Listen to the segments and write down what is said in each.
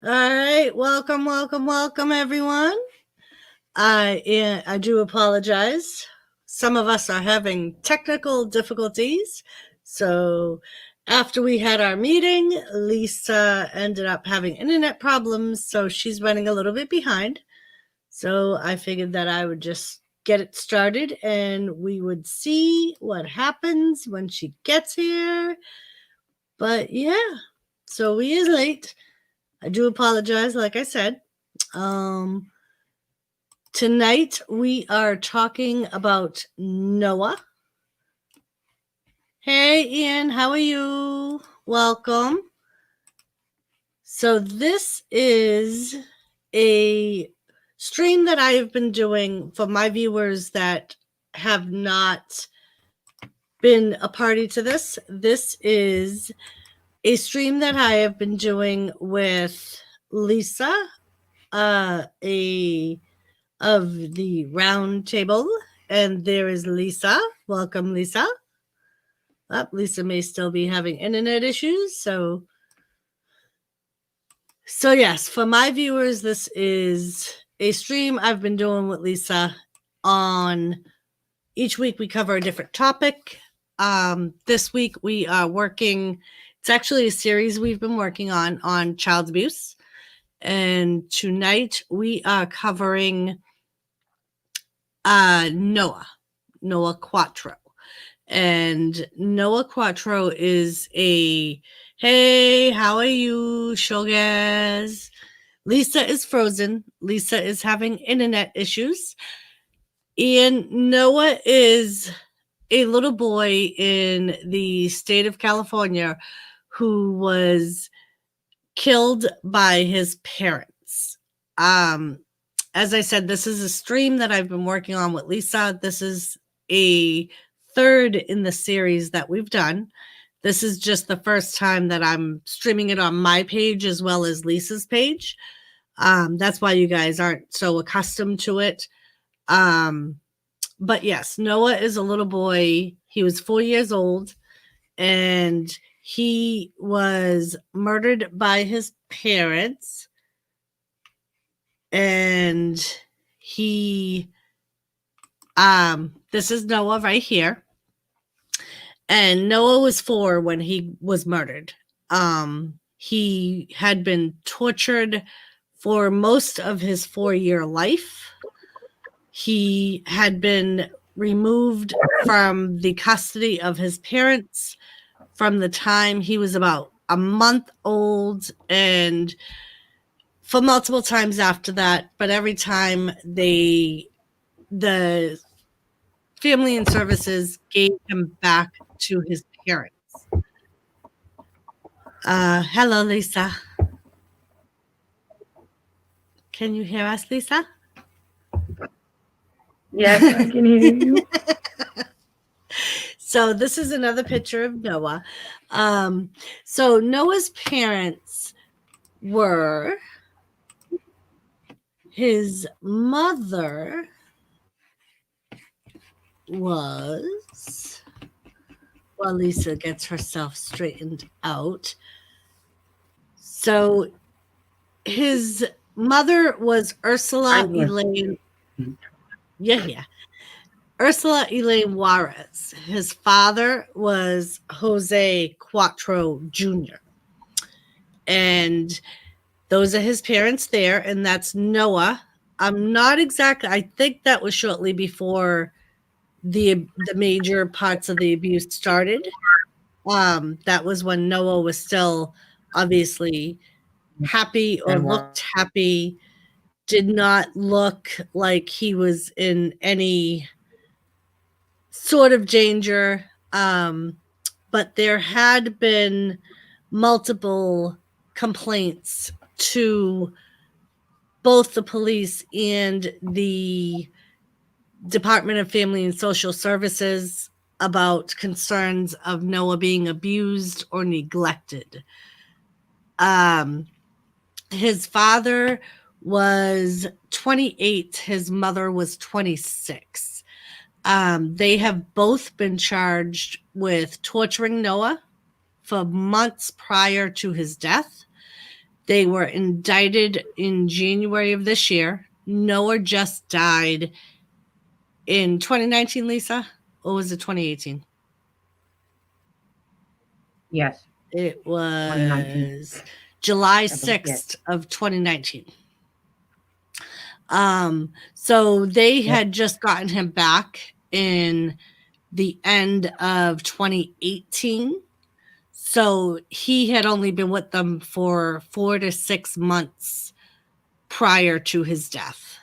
All right, welcome, everyone. I do apologize. Some of us are having technical difficulties. So after we had our meeting, Lisa ended up having internet problems, so she's running a little bit behind. So I figured that I would just get it started and we would see what happens when she gets here. But yeah, so we is late. I do apologize, like I said. Tonight we are talking about Noah. Hey, Ian, how are you? Welcome. So this is a stream that I have been doing for my viewers that have not been a party to this. This is a stream that I have been doing with Lisa, of the round table, and there is Lisa. Welcome, Lisa. Lisa may still be having internet issues, so yes, for my viewers, this is a stream I've been doing with Lisa. On each week we cover a different topic. This week we are working, it's actually a series we've been working on child abuse, and tonight we are covering Noah Quattro. And Noah Quattro is a, hey, how are you, Shogaz? Lisa is frozen. Lisa is having internet issues. And Noah is a little boy in the state of California who was killed by his parents. As I said, this is a stream that I've been working on with Lisa. This is a third in the series that we've done. This is just the first time that I'm streaming it on my page as well as Lisa's page. That's why you guys aren't so accustomed to it. But yes, Noah is a little boy. He was 4 years old, and he was murdered by his parents. And he, this is Noah right here. And Noah was 4 when he was murdered. He had been tortured for most of his 4-year life. He had been removed from the custody of his parents from the time he was about a month old, and for multiple times after that. But every time the Family and Services gave him back to his parents. Hello, Lisa. Can you hear us, Lisa? Yes, I can hear you. So this is another picture of Noah. So Noah's parents were, his mother was, while Lisa gets herself straightened out. So his mother was Ursula Elaine. Yeah. Ursula Elaine Juarez. His father was Jose Quattro Jr. And those are his parents there, and that's Noah. I'm not exactly, I think that was shortly before the major parts of the abuse started. That was when Noah was still obviously happy or looked happy, did not look like he was in any sort of danger. But there had been multiple complaints to both the police and the Department of Family and Social Services about concerns of Noah being abused or neglected. His father was 28. His mother was 26. They have both been charged with torturing Noah for months prior to his death. They were indicted in January of this year. Noah just died in 2019, Lisa, or was it 2018? Yes. It was July 6th of 2019. So they had just gotten him back in the end of 2018. So he had only been with them for 4 to 6 months prior to his death.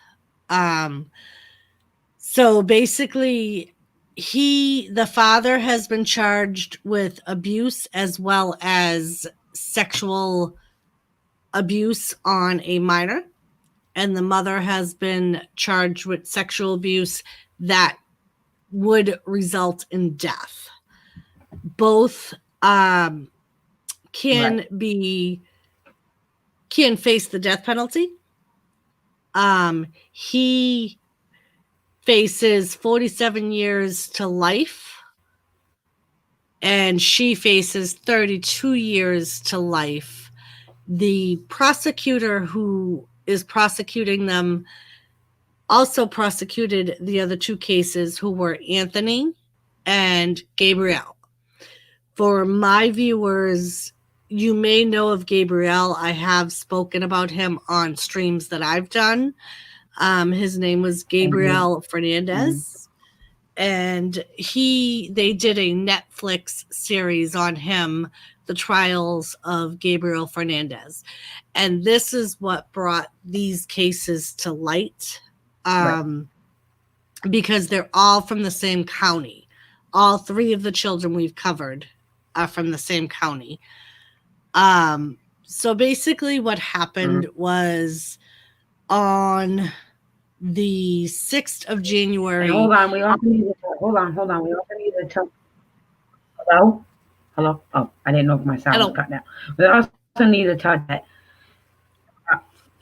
So basically, the father has been charged with abuse as well as sexual abuse on a minor, and the mother has been charged with sexual abuse that would result in death. Both can face the death penalty. He faces 47 years to life, and she faces 32 years to life. The prosecutor who is prosecuting them also prosecuted the other two cases, who were Anthony and Gabriel. For my viewers, you may know of Gabriel. I have spoken about him on streams that I've done. His name was Gabriel Fernandez, and they did a Netflix series on him, The Trials of Gabriel Fernandez. And this is what brought these cases to light, because they're all from the same county. All three of the children we've covered are from the same county. So basically what happened was on the 6th of January. And hold on. We also need to tell. Hello? Oh, I didn't know if my sound was cut out. We also need to touch that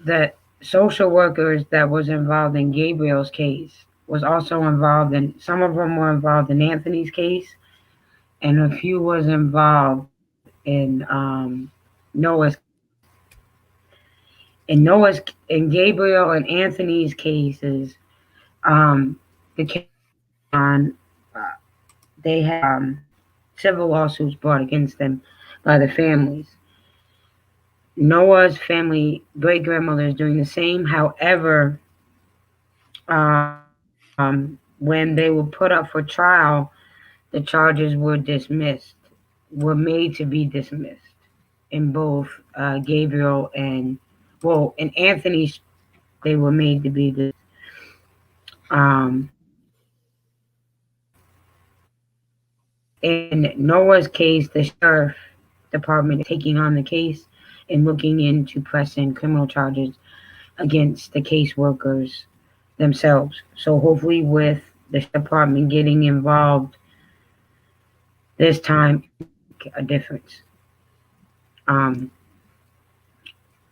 the social workers that was involved in Gabriel's case was also involved in, some of them were involved in Anthony's case, and a few was involved in Noah's. In Gabriel and Anthony's cases, they had civil lawsuits brought against them by the families. Noah's family, great grandmother, is doing the same. However, when they were put up for trial, the charges were made to be dismissed in both Gabriel and in Anthony's, they were made to be dismissed. In Noah's case, the sheriff department is taking on the case and looking into pressing criminal charges against the caseworkers themselves. So hopefully with the department getting involved this time, a difference.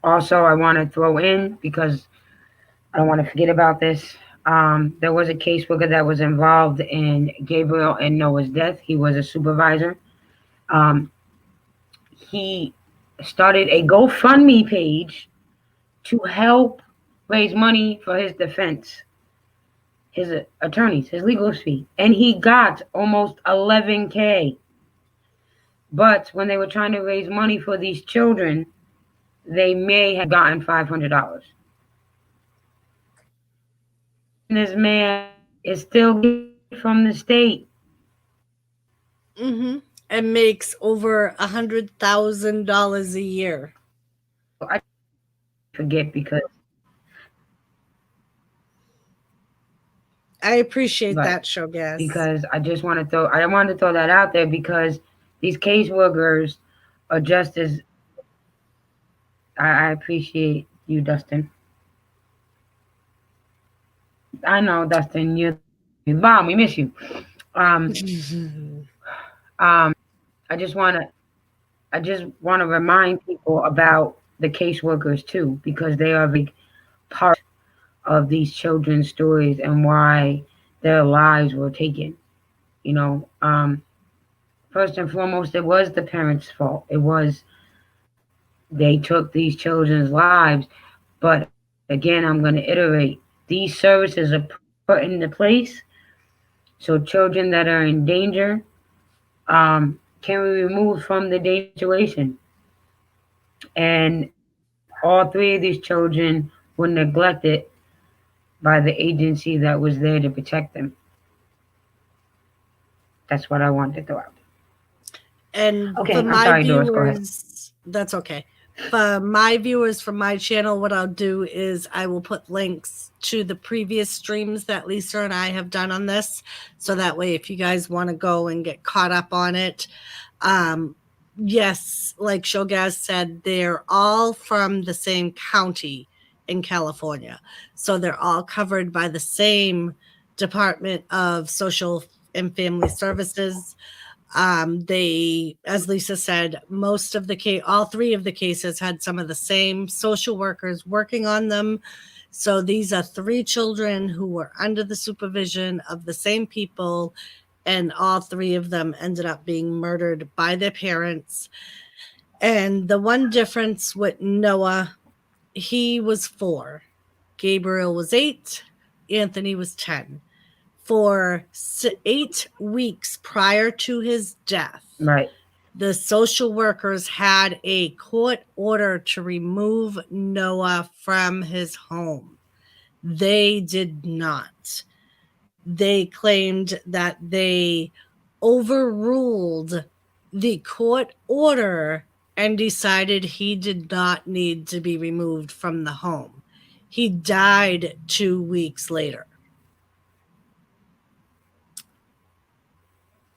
Also, I want to throw in, because I don't want to forget about this, there was a caseworker that was involved in Gabriel and Noah's death. He was a supervisor. He started a GoFundMe page to help raise money for his defense, his attorneys, his legal fee, and he got almost $11,000. But when they were trying to raise money for these children, they may have gotten $500. This man is still from the state. And makes over $100,000 a year. I forget, because I appreciate that, Shogas. Because I wanted to throw that out there, because these caseworkers are just as. I appreciate you, Dustin. I know, Dustin, you're bomb. We miss you. I just want to remind people about the caseworkers too, because they are a big part of these children's stories and why their lives were taken. First and foremost, it was the parents' fault. It was they took these children's lives. But again, I'm going to iterate. These services are put into place so children that are in danger can be removed from the danger situation. And all three of these children were neglected by the agency that was there to protect them. That's what I wanted to throw out. And Okay, for I'm my sorry, Doris, go ahead. viewers, that's okay. For my viewers from my channel, what I'll do is I will put links to the previous streams that Lisa and I have done on this. So that way, if you guys want to go and get caught up on it, yes, like Shogaz said, they're all from the same county in California. So they're all covered by the same Department of Social and Family Services. They, as Lisa said, most of the all three of the cases had some of the same social workers working on them. So these are three children who were under the supervision of the same people, and all three of them ended up being murdered by their parents. And the one difference with Noah, he was 4, Gabriel was 8, Anthony was 10. For 8 weeks prior to his death, Right. the social workers had a court order to remove Noah from his home. They did not. They claimed that they overruled the court order and decided he did not need to be removed from the home. He died 2 weeks later.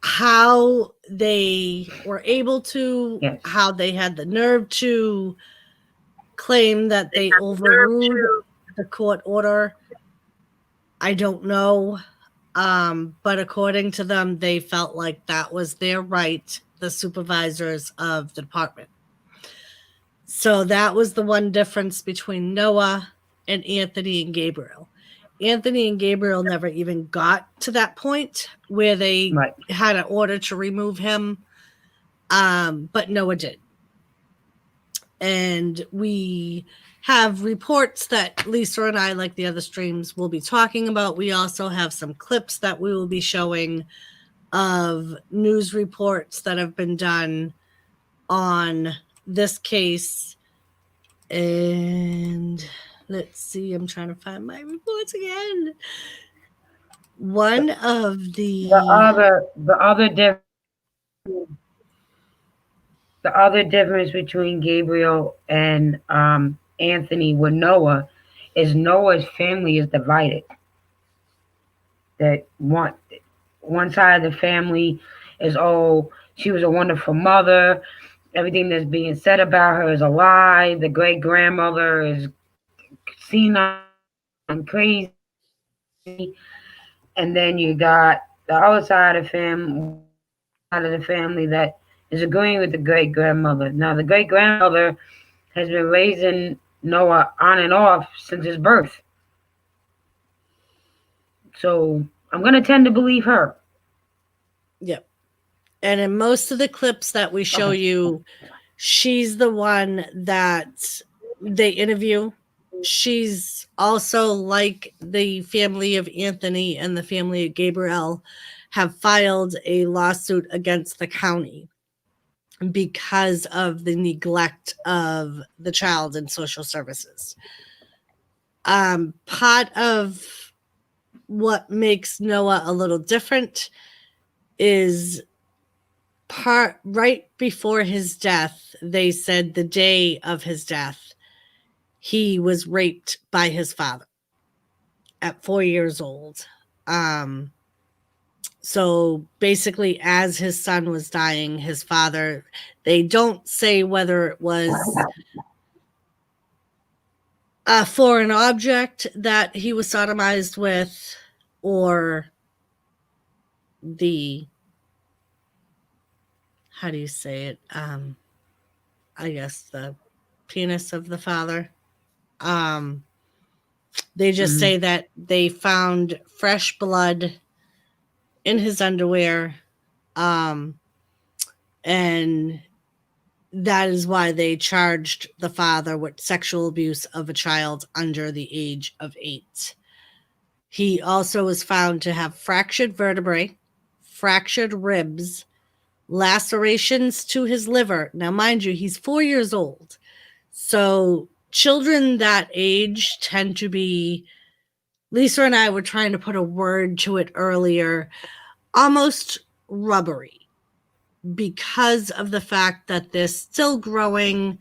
How they were able to, Yes. how they had the nerve to claim that they overruled the court order, I don't know. But according to them, they felt like that was their right, the supervisors of the department. So that was the one difference between Noah and Anthony and Gabriel. Anthony and Gabriel never even got to that point where they had an order to remove him, but Noah did. And we have reports that Lisa and I, like the other streams, will be talking about. We also have some clips that we will be showing of news reports that have been done on this case. And let's see, I'm trying to find my reports again. One of the other difference between Gabriel and Anthony with Noah is Noah's family is divided. That one side of the family is, oh, she was a wonderful mother. Everything that's being said about her is a lie. The great grandmother is senile and crazy. And then you got the other side of the family that is agreeing with the great grandmother. Now, the great grandmother has been raising Noah on and off since his birth. So I'm going to tend to believe her. Yep. And in most of the clips that we show you, she's the one that they interview. She's also, like the family of Anthony and the family of Gabriel, have filed a lawsuit against the county because of the neglect of the child in social services. Part of what makes Noah a little different is right before his death, they said the day of his death, he was raped by his father at 4 years old. So basically, as his son was dying, his father, they don't say whether it was a foreign object that he was sodomized with or the, how do you say it? I guess the penis of the father. They just say that they found fresh blood in his underwear, and that is why they charged the father with sexual abuse of a child under the age of 8. He also was found to have fractured vertebrae, fractured ribs, lacerations to his liver. Now, mind you, he's 4 years old. So children that age tend to be, Lisa and I were trying to put a word to it earlier, almost rubbery, because of the fact that they're still growing.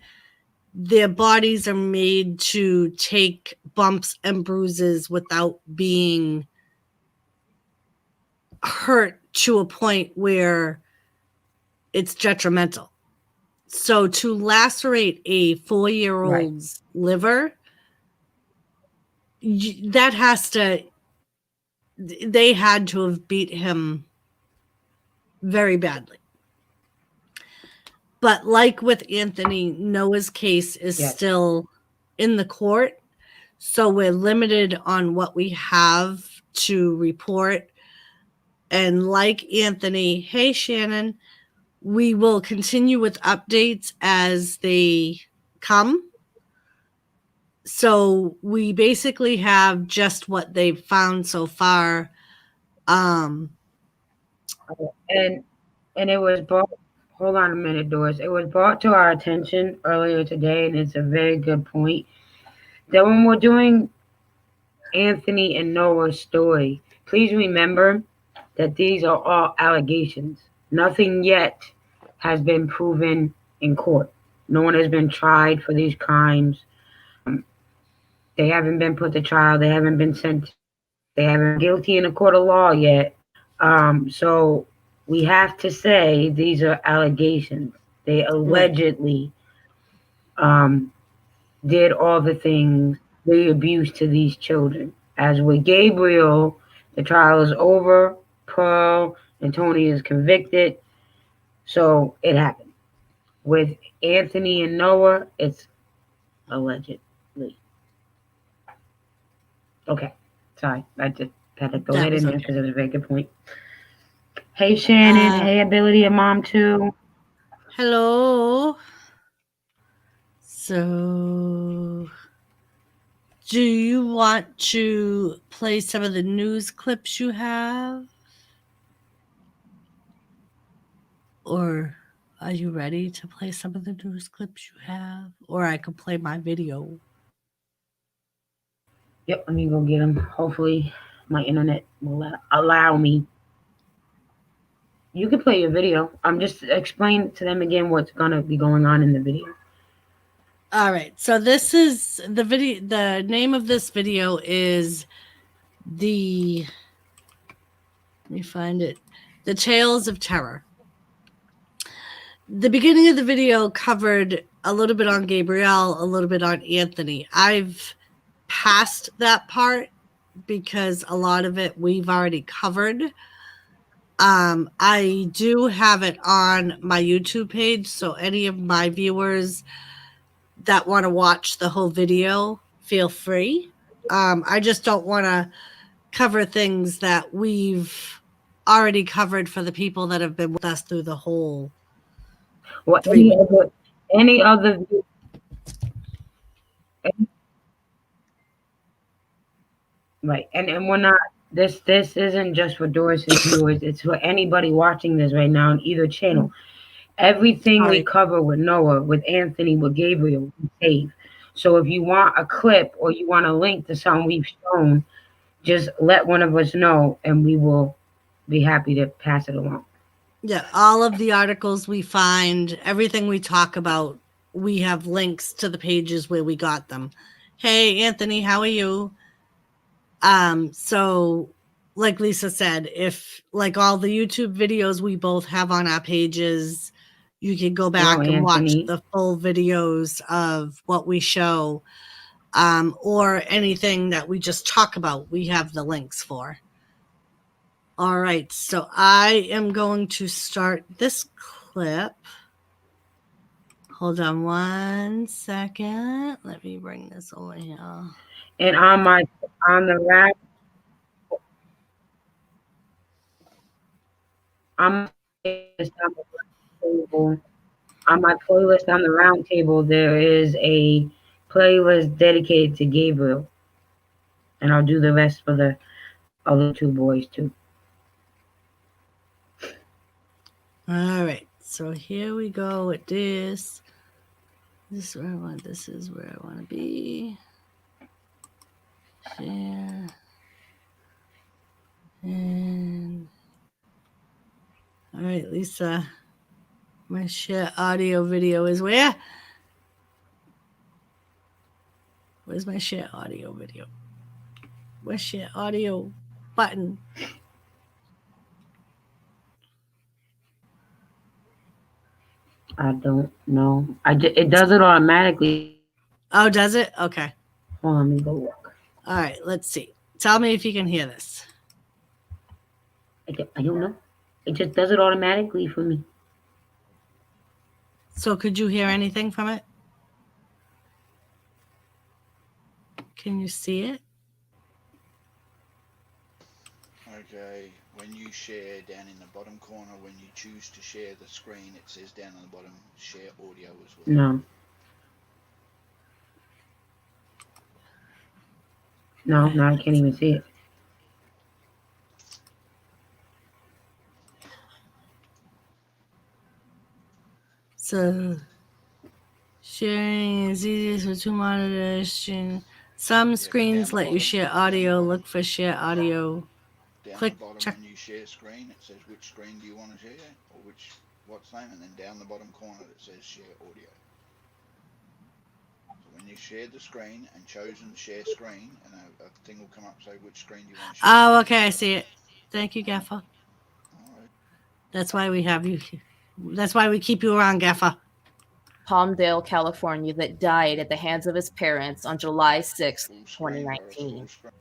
Their bodies are made to take bumps and bruises without being hurt to a point where it's detrimental. So to lacerate a 4-year-old's liver, that has to, they had to have beat him very badly. But like with Anthony, Noah's case is still in the court. So we're limited on what we have to report. And like Anthony, hey, Shannon, we will continue with updates as they come. So we basically have just what they've found so far. And it was brought, hold on a minute, Doris. It was brought to our attention earlier today, and it's a very good point, that when we're doing Anthony and Noah's story, please remember that these are all allegations. Nothing yet has been proven in court. No one has been tried for these crimes. They haven't been put to trial. They haven't been sentenced. They haven't been guilty in a court of law yet. So we have to say these are allegations. They allegedly did all the things, the abuse to these children. As with Gabriel, the trial is over. Pearl and Tony is convicted. So it happened. With Anthony and Noah, it's allegedly. Okay. Sorry. I just had to throw that in there because it was a very good point. Hey, Shannon. Hey, Ability, a mom too. Hello. So, do you want to play some of the news clips you have? Or are you ready to play some of the news clips you have? Or I could play my video. Yep, let me go get them. Hopefully, my internet will allow me. You can play your video. I'm just explain to them again what's going to be going on in the video. All right. So this is the video. The name of this video is let me find it. The Tales of Terror. The beginning of the video covered a little bit on Gabriel, a little bit on Anthony. I've passed that part because a lot of it we've already covered. I do have it on my YouTube page, so any of my viewers that want to watch the whole video, feel free. I just don't want to cover things that we've already covered for the people that have been with us through the whole. Well, any other right, and we're not. This isn't just for Doris's viewers. It's for anybody watching this right now on either channel. Everything we cover with Noah, with Anthony, with Gabriel, we save. So if you want a clip or you want a link to something we've shown, just let one of us know, and we will be happy to pass it along. Yeah, all of the articles we find, everything we talk about, we have links to the pages where we got them. Hey, Anthony, how are you? So like Lisa said, if like all the YouTube videos we both have on our pages, you can go back and watch the full videos of what we show, or anything that we just talk about. We have the links for. All right, so I am going to start this clip. Hold on 1 second. Let me bring this over here. And on the wrap, On my playlist on the round table, there is a playlist dedicated to Gabriel, and I'll do the rest for the other two boys too. All right, so here we go with this. This is where I want. This is where I want to be. Share. And all right, Lisa. My share audio video is where? Where's my share audio video? Where's share audio button? I don't know. It does it automatically. Oh, does it? Okay. Hold on, let me go look. All right, let's see. Tell me if you can hear this. I don't know. It just does it automatically for me. So could you hear anything from it? Can you see it? Okay, when you share down in the bottom corner, when you choose to share the screen, it says down on the bottom, share audio as well. No. No, I can't even see it. So sharing is easiest with two monitors. Some screens let you share audio. Look for share audio. Down Click, the bottom, check. when you share screen, it says which screen do you want to share, or what's name, and then down the bottom corner it says share audio. So when you shared the screen and chosen share screen, and a thing will come up say which screen do you want to share. Oh, okay, I see it. Thank you, Gaffer. All right. That's why we have you. That's why we keep you around, Gaffer. Palmdale, California, that died at the hands of his parents on July 6, Full screen, bro, 2019. full screen.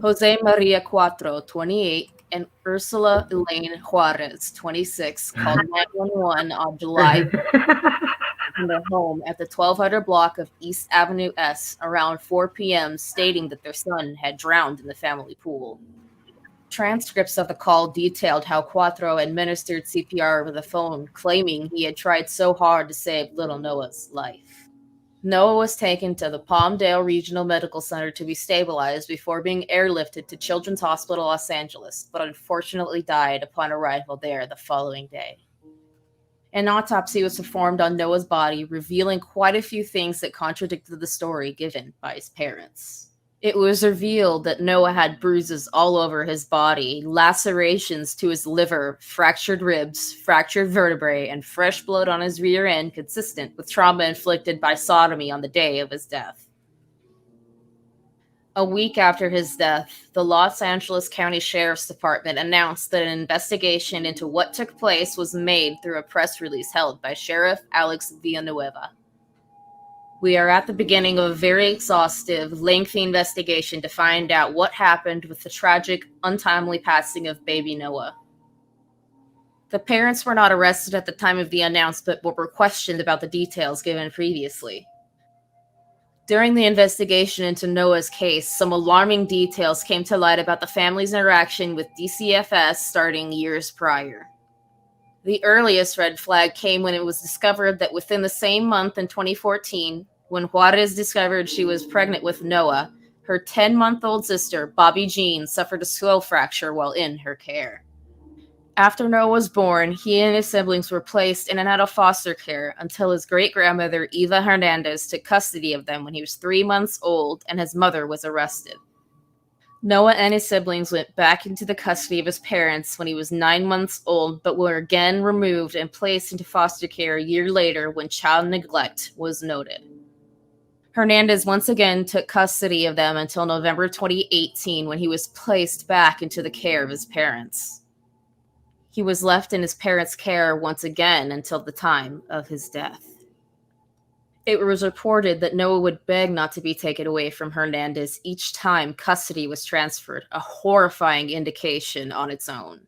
Jose Maria Cuatro, 28, and Ursula Elaine Juarez, 26, called 911 on July in their home at the 1200 block of East Avenue S around 4 p.m., stating that their son had drowned in the family pool. Transcripts of the call detailed how Cuatro administered CPR over the phone, claiming he had tried so hard to save little Noah's life. Noah was taken to the Palmdale Regional Medical Center to be stabilized before being airlifted to Children's Hospital Los Angeles, but unfortunately died upon arrival there the following day. An autopsy was performed on Noah's body, revealing quite a few things that contradicted the story given by his parents. It was revealed that Noah had bruises all over his body, lacerations to his liver, fractured ribs, fractured vertebrae, and fresh blood on his rear end consistent with trauma inflicted by sodomy on the day of his death. A week after his death, the Los Angeles County Sheriff's Department announced that an investigation into what took place was made through a press release held by Sheriff Alex Villanueva. We are at the beginning of a very exhaustive, lengthy investigation to find out what happened with the tragic, untimely passing of baby Noah. The parents were not arrested at the time of the announcement, but were questioned about the details given previously. During the investigation into Noah's case, some alarming details came to light about the family's interaction with DCFS starting years prior. The earliest red flag came when it was discovered that within the same month in 2014, when Juarez discovered she was pregnant with Noah, her 10-month-old sister, Bobby Jean, suffered a skull fracture while in her care. After Noah was born, he and his siblings were placed in and out of foster care until his great-grandmother, Eva Hernandez, took custody of them when he was 3 months old and his mother was arrested. Noah and his siblings went back into the custody of his parents when he was 9 months old, but were again removed and placed into foster care a year later when child neglect was noted. Hernandez once again took custody of them until November 2018 when he was placed back into the care of his parents. He was left in his parents' care once again until the time of his death. It was reported that Noah would beg not to be taken away from Hernandez each time custody was transferred, a horrifying indication on its own.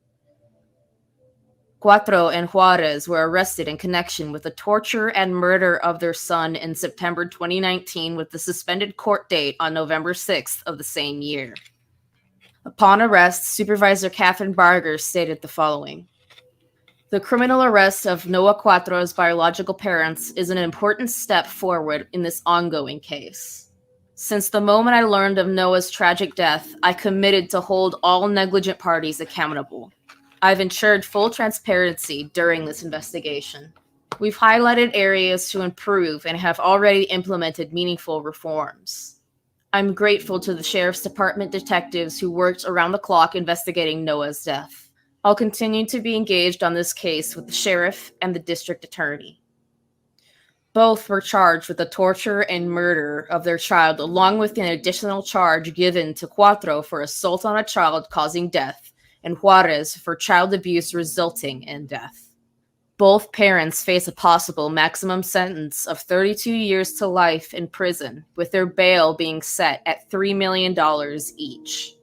Cuatro and Juarez were arrested in connection with the torture and murder of their son in September 2019 with the suspended court date on November 6th of the same year. Upon arrest, Supervisor Catherine Barger stated the following: The criminal arrest of Noah Cuatro's biological parents is an important step forward in this ongoing case. Since the moment I learned of Noah's tragic death, I committed to hold all negligent parties accountable. I've ensured full transparency during this investigation. We've highlighted areas to improve and have already implemented meaningful reforms. I'm grateful to the Sheriff's Department detectives who worked around the clock investigating Noah's death. I'll continue to be engaged on this case with the sheriff and the district attorney. Both were charged with the torture and murder of their child, along with an additional charge given to Cuatro for assault on a child causing death, and Juarez for child abuse resulting in death. Both parents face a possible maximum sentence of 32 years to life in prison, with their bail being set at $3 million each.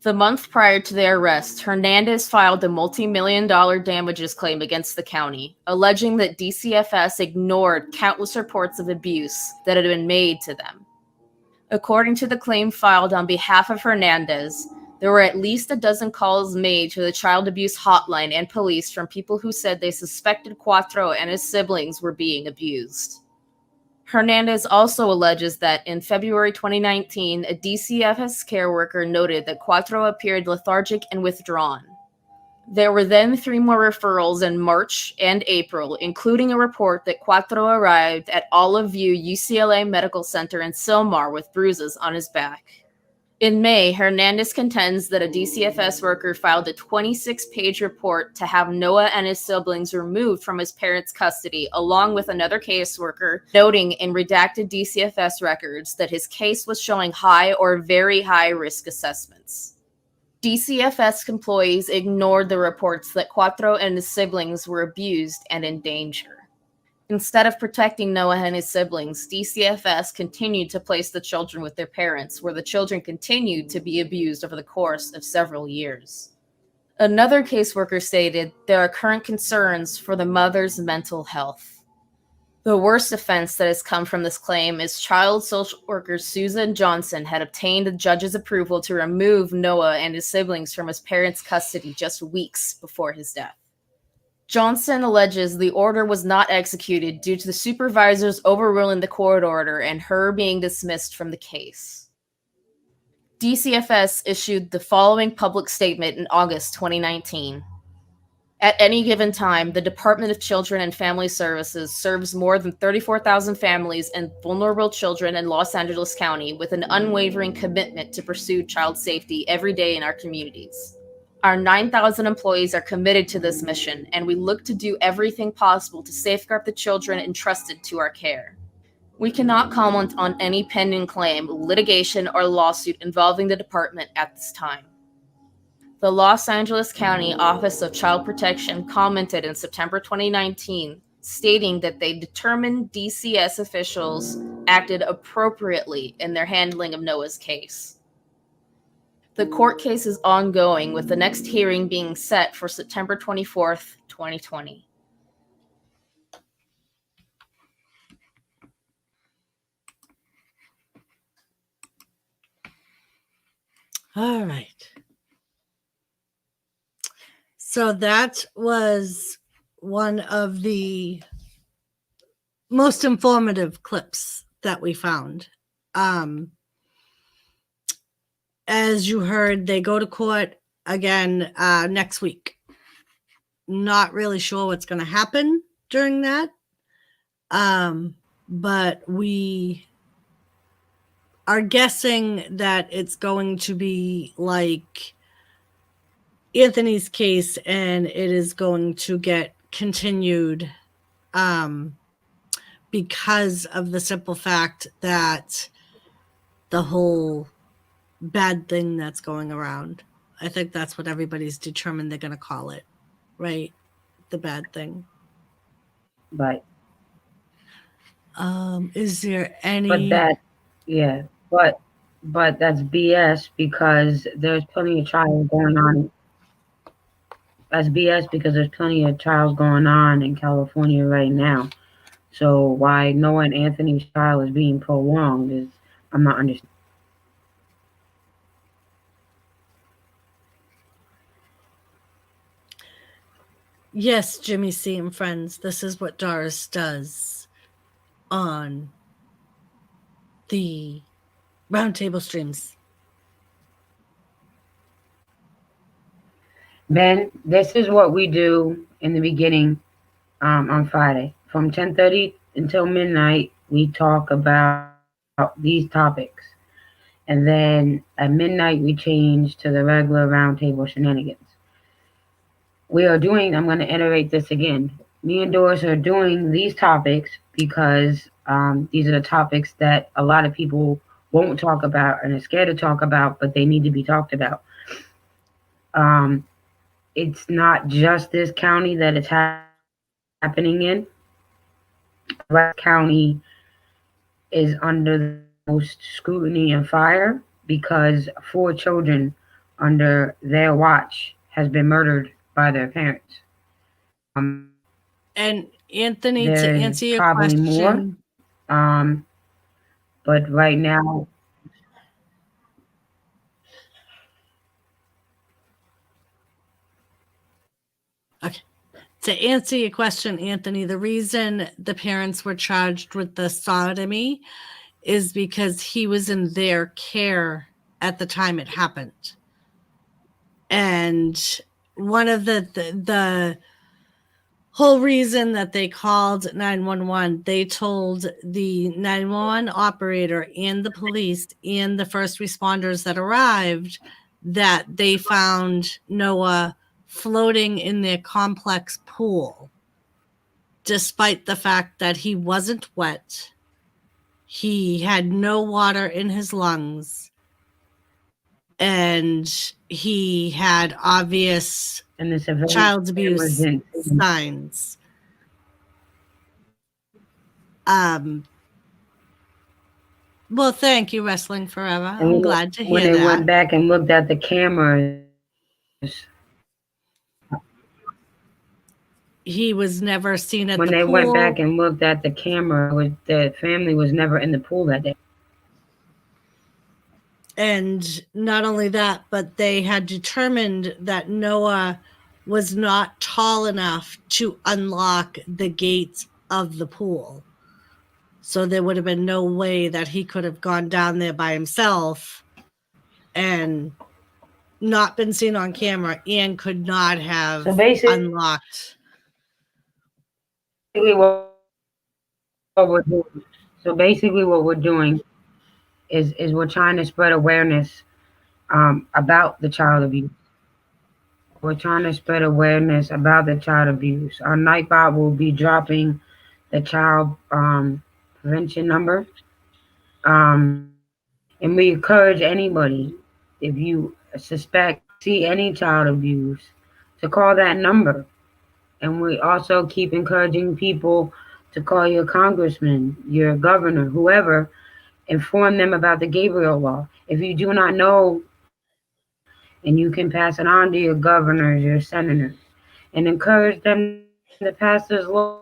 The month prior to their arrest, Hernandez filed a multi-million-dollar damages claim against the county, alleging that DCFS ignored countless reports of abuse that had been made to them. According to the claim filed on behalf of Hernandez, there were at least a dozen calls made to the child abuse hotline and police from people who said they suspected Cuatro and his siblings were being abused. Hernandez also alleges that in February 2019, a DCFS care worker noted that Cuatro appeared lethargic and withdrawn. There were then 3 more referrals in March and April, including a report that Cuatro arrived at Olive View UCLA Medical Center in Sylmar with bruises on his back. In May, Hernandez contends that a DCFS worker filed a 26-page report to have Noah and his siblings removed from his parents' custody, along with another caseworker noting in redacted DCFS records that his case was showing high or very high risk assessments. DCFS employees ignored the reports that Cuatro and his siblings were abused and in danger. Instead of protecting Noah and his siblings, DCFS continued to place the children with their parents, where the children continued to be abused over the course of several years. Another caseworker stated there are current concerns for the mother's mental health. The worst offense that has come from this claim is child social worker Susan Johnson had obtained the judge's approval to remove Noah and his siblings from his parents' custody just weeks before his death. Johnson alleges the order was not executed due to the supervisors overruling the court order and her being dismissed from the case. DCFS issued the following public statement in August 2019. At any given time, the Department of Children and Family Services serves more than 34,000 families and vulnerable children in Los Angeles County with an unwavering commitment to pursue child safety every day in our communities. Our 9,000 employees are committed to this mission, and we look to do everything possible to safeguard the children entrusted to our care. We cannot comment on any pending claim, litigation, or lawsuit involving the department at this time. The Los Angeles County Office of Child Protection commented in September 2019, stating that they determined DCS officials acted appropriately in their handling of Noah's case. The court case is ongoing, with the next hearing being set for September 24th, 2020. All right. So that was one of the most informative clips that we found. As you heard, they go to court again next week. Not really sure what's going to happen during that. But we are guessing that it's going to be like Anthony's case, and it is going to get continued because of the simple fact that the whole bad thing that's going around. I think that's what everybody's determined they're going to call it, right? The bad thing. Right. Is there any? But that's BS because there's plenty of trials going on. That's BS because there's plenty of trials going on in California right now. So why Noah and Anthony's trial is being prolonged is I'm not understanding. Yes, Jimmy C and friends, this is what Doris does on the roundtable streams. Ben, this is what we do in the beginning on Friday. From 10:30 until midnight, we talk about these topics. And then at midnight, we change to the regular roundtable shenanigans. I'm going to iterate this again. Me and Doris are doing these topics because these are the topics that a lot of people won't talk about and are scared to talk about, but they need to be talked about. It's not just this county that it's happening in. Black County is under the most scrutiny and fire because 4 children under their watch has been murdered by their parents. And Anthony, to There's answer your probably question, more. But right now, okay. To answer your question, Anthony, the reason the parents were charged with the sodomy is because he was in their care at the time it happened. And one of the whole reason that they called 911, they told the 911 operator and the police and the first responders that arrived that they found Noah floating in their complex pool, despite the fact that he wasn't wet. He had no water in his lungs, and he had obvious in this event, child abuse signs. Well, thank you, Wrestling Forever. I'm glad to hear when they went back and looked at the cameras, he was never seen at when the they pool. went back and looked at the camera, the family was never in the pool that day. And not only that, but they had determined that Noah was not tall enough to unlock the gates of the pool. So there would have been no way that he could have gone down there by himself and not been seen on camera and could not have unlocked. So basically what we're doing is we're trying to spread awareness about the child abuse. We're trying to spread awareness about the child abuse. Our Nightbot will be dropping the child prevention number. And we encourage anybody, if you see any child abuse, to call that number. And we also keep encouraging people to call your congressman, your governor, whoever, inform them about the Gabriel Law. If you do not know, and you can pass it on to your governors, your senators, and encourage them to pass this law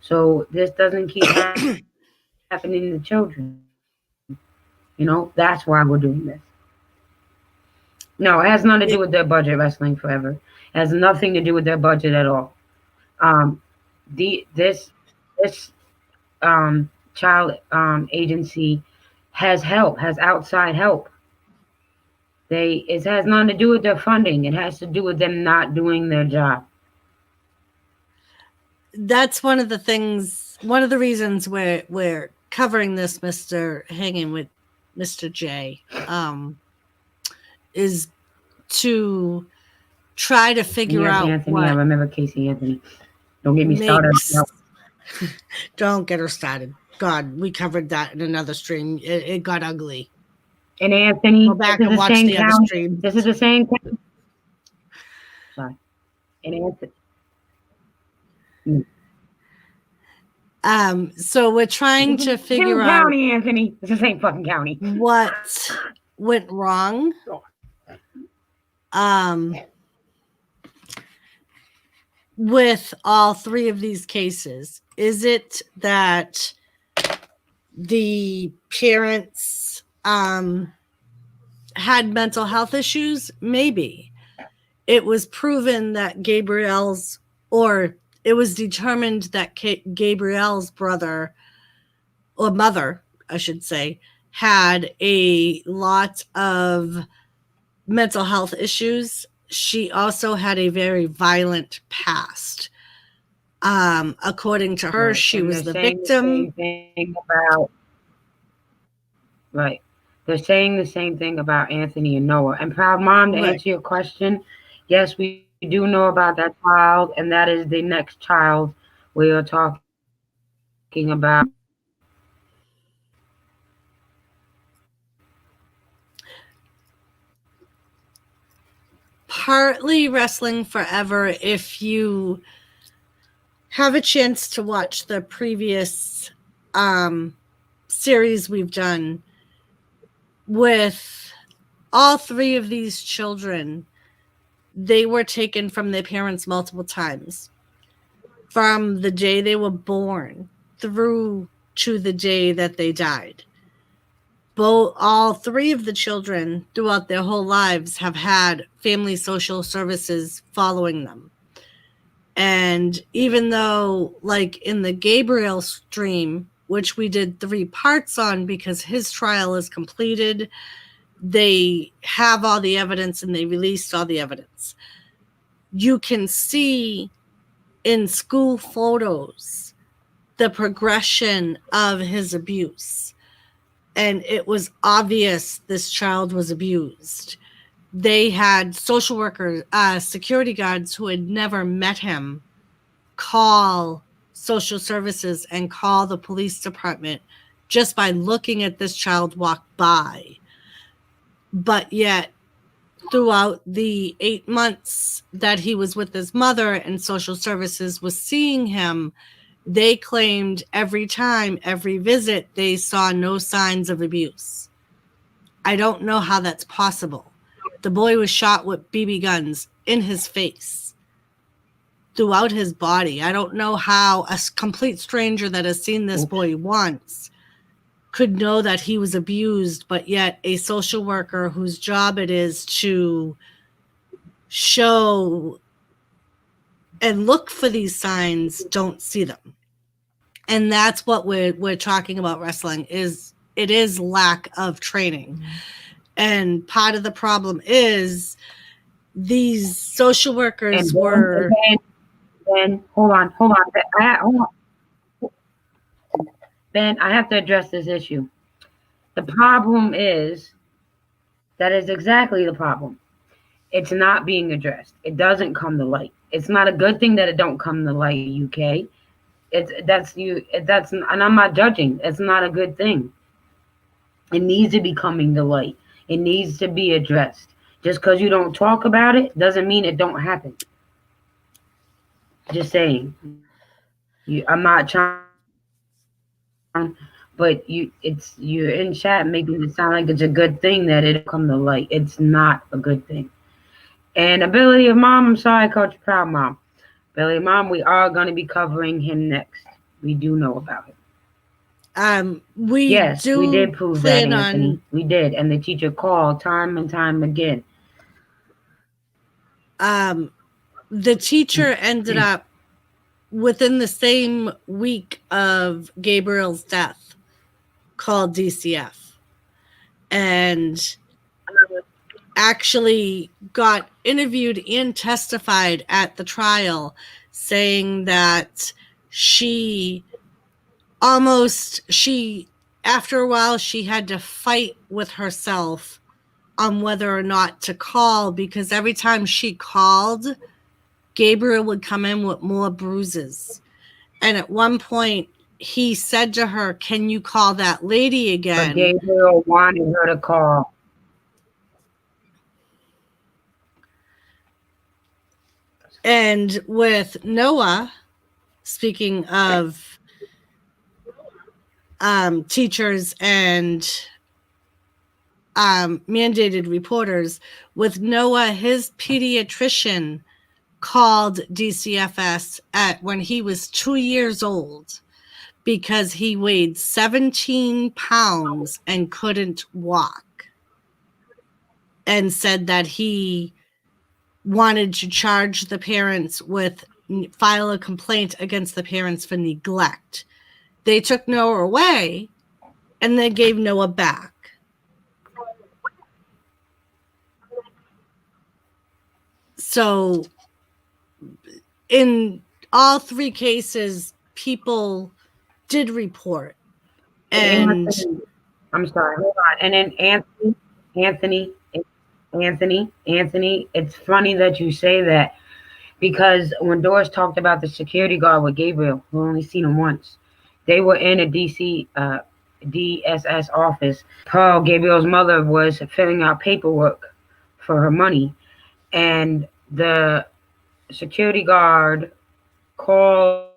so this doesn't keep happening to children. You know, that's why we're doing this. No, it has nothing to do with their budget, Wrestling Forever. It has nothing to do with their budget at all. This child agency has help, has outside help. It has nothing to do with their funding. It has to do with them not doing their job. That's one of the things, one of the reasons we're covering this, Mr. Hanging with Mr. J, is to try to figure out Anthony, what I remember Casey Anthony. Don't get me started. Don't get her started. God, we covered that in another stream. It got ugly. And Anthony, go back and watch the other stream. This is the same county. Sorry. And Anthony. So we're trying to figure out county, Anthony. It's the same fucking county. What went wrong. With all 3 of these cases. Is it that the parents had mental health issues? Maybe. It was proven that it was determined that Gabrielle's brother, or mother, I should say, had a lot of mental health issues. She also had a very violent past. According to her, she was the victim. Right. They're saying the same thing about Anthony and Noah. And Proud Mom, to answer your question, yes, we do know about that child, and that is the next child we are talking about. Partly Wrestling Forever, if you have a chance to watch the previous series we've done with all three of these children, they were taken from their parents multiple times, from the day they were born through to the day that they died. All three of the children throughout their whole lives have had family social services following them. And even though, like in the Gabriel stream, which we did 3 parts on because his trial is completed, they have all the evidence and they released all the evidence. You can see in school photos the progression of his abuse. And it was obvious this child was abused. They had social workers, security guards who had never met him call social services and call the police department just by looking at this child walk by. But yet, throughout the 8 months that he was with his mother and social services was seeing him, they claimed every time, every visit, they saw no signs of abuse. I don't know how that's possible. The boy was shot with BB guns in his face, throughout his body. I don't know how a complete stranger that has seen this boy once could know that he was abused, but yet a social worker whose job it is to show and look for these signs don't see them. And that's what we're talking about wrestling is it is lack of training. Mm-hmm. And part of the problem is these social workers were. Ben, hold on. Ben, I have to address this issue. The problem is, that is exactly the problem. It's not being addressed. It doesn't come to light. It's not a good thing that it don't come to light, UK. And I'm not judging. It's not a good thing. It needs to be coming to light. It needs to be addressed. Just because you don't talk about it doesn't mean it don't happen. Just saying. I'm not trying, but you're in chat making it sound like it's a good thing that it come to light. It's not a good thing. And Ability of Mom, I'm sorry, Coach Proud Mom. Ability of Mom, we are going to be covering him next. We do know about him. We did prove that, Anthony. We did, and the teacher called time and time again. The teacher ended up within the same week of Gabriel's death called DCF and actually got interviewed and testified at the trial saying that after a while she had to fight with herself on whether or not to call because every time she called, Gabriel would come in with more bruises. And at one point, he said to her, "Can you call that lady again?" But Gabriel wanted her to call. And with Noah, speaking of teachers and mandated reporters, with Noah, his pediatrician called DCFS when he was 2 years old because he weighed 17 pounds and couldn't walk. and said that he wanted to charge the parents file a complaint against the parents for neglect. They took Noah away and they gave Noah back. So in all three cases, people did report. And I'm sorry, hold on. And then Anthony, it's funny that you say that, because when Doris talked about the security guard with Gabriel, who only seen him once, they were in a DSS office. Pearl, Gabriel's mother, was filling out paperwork for her money, and the security guard called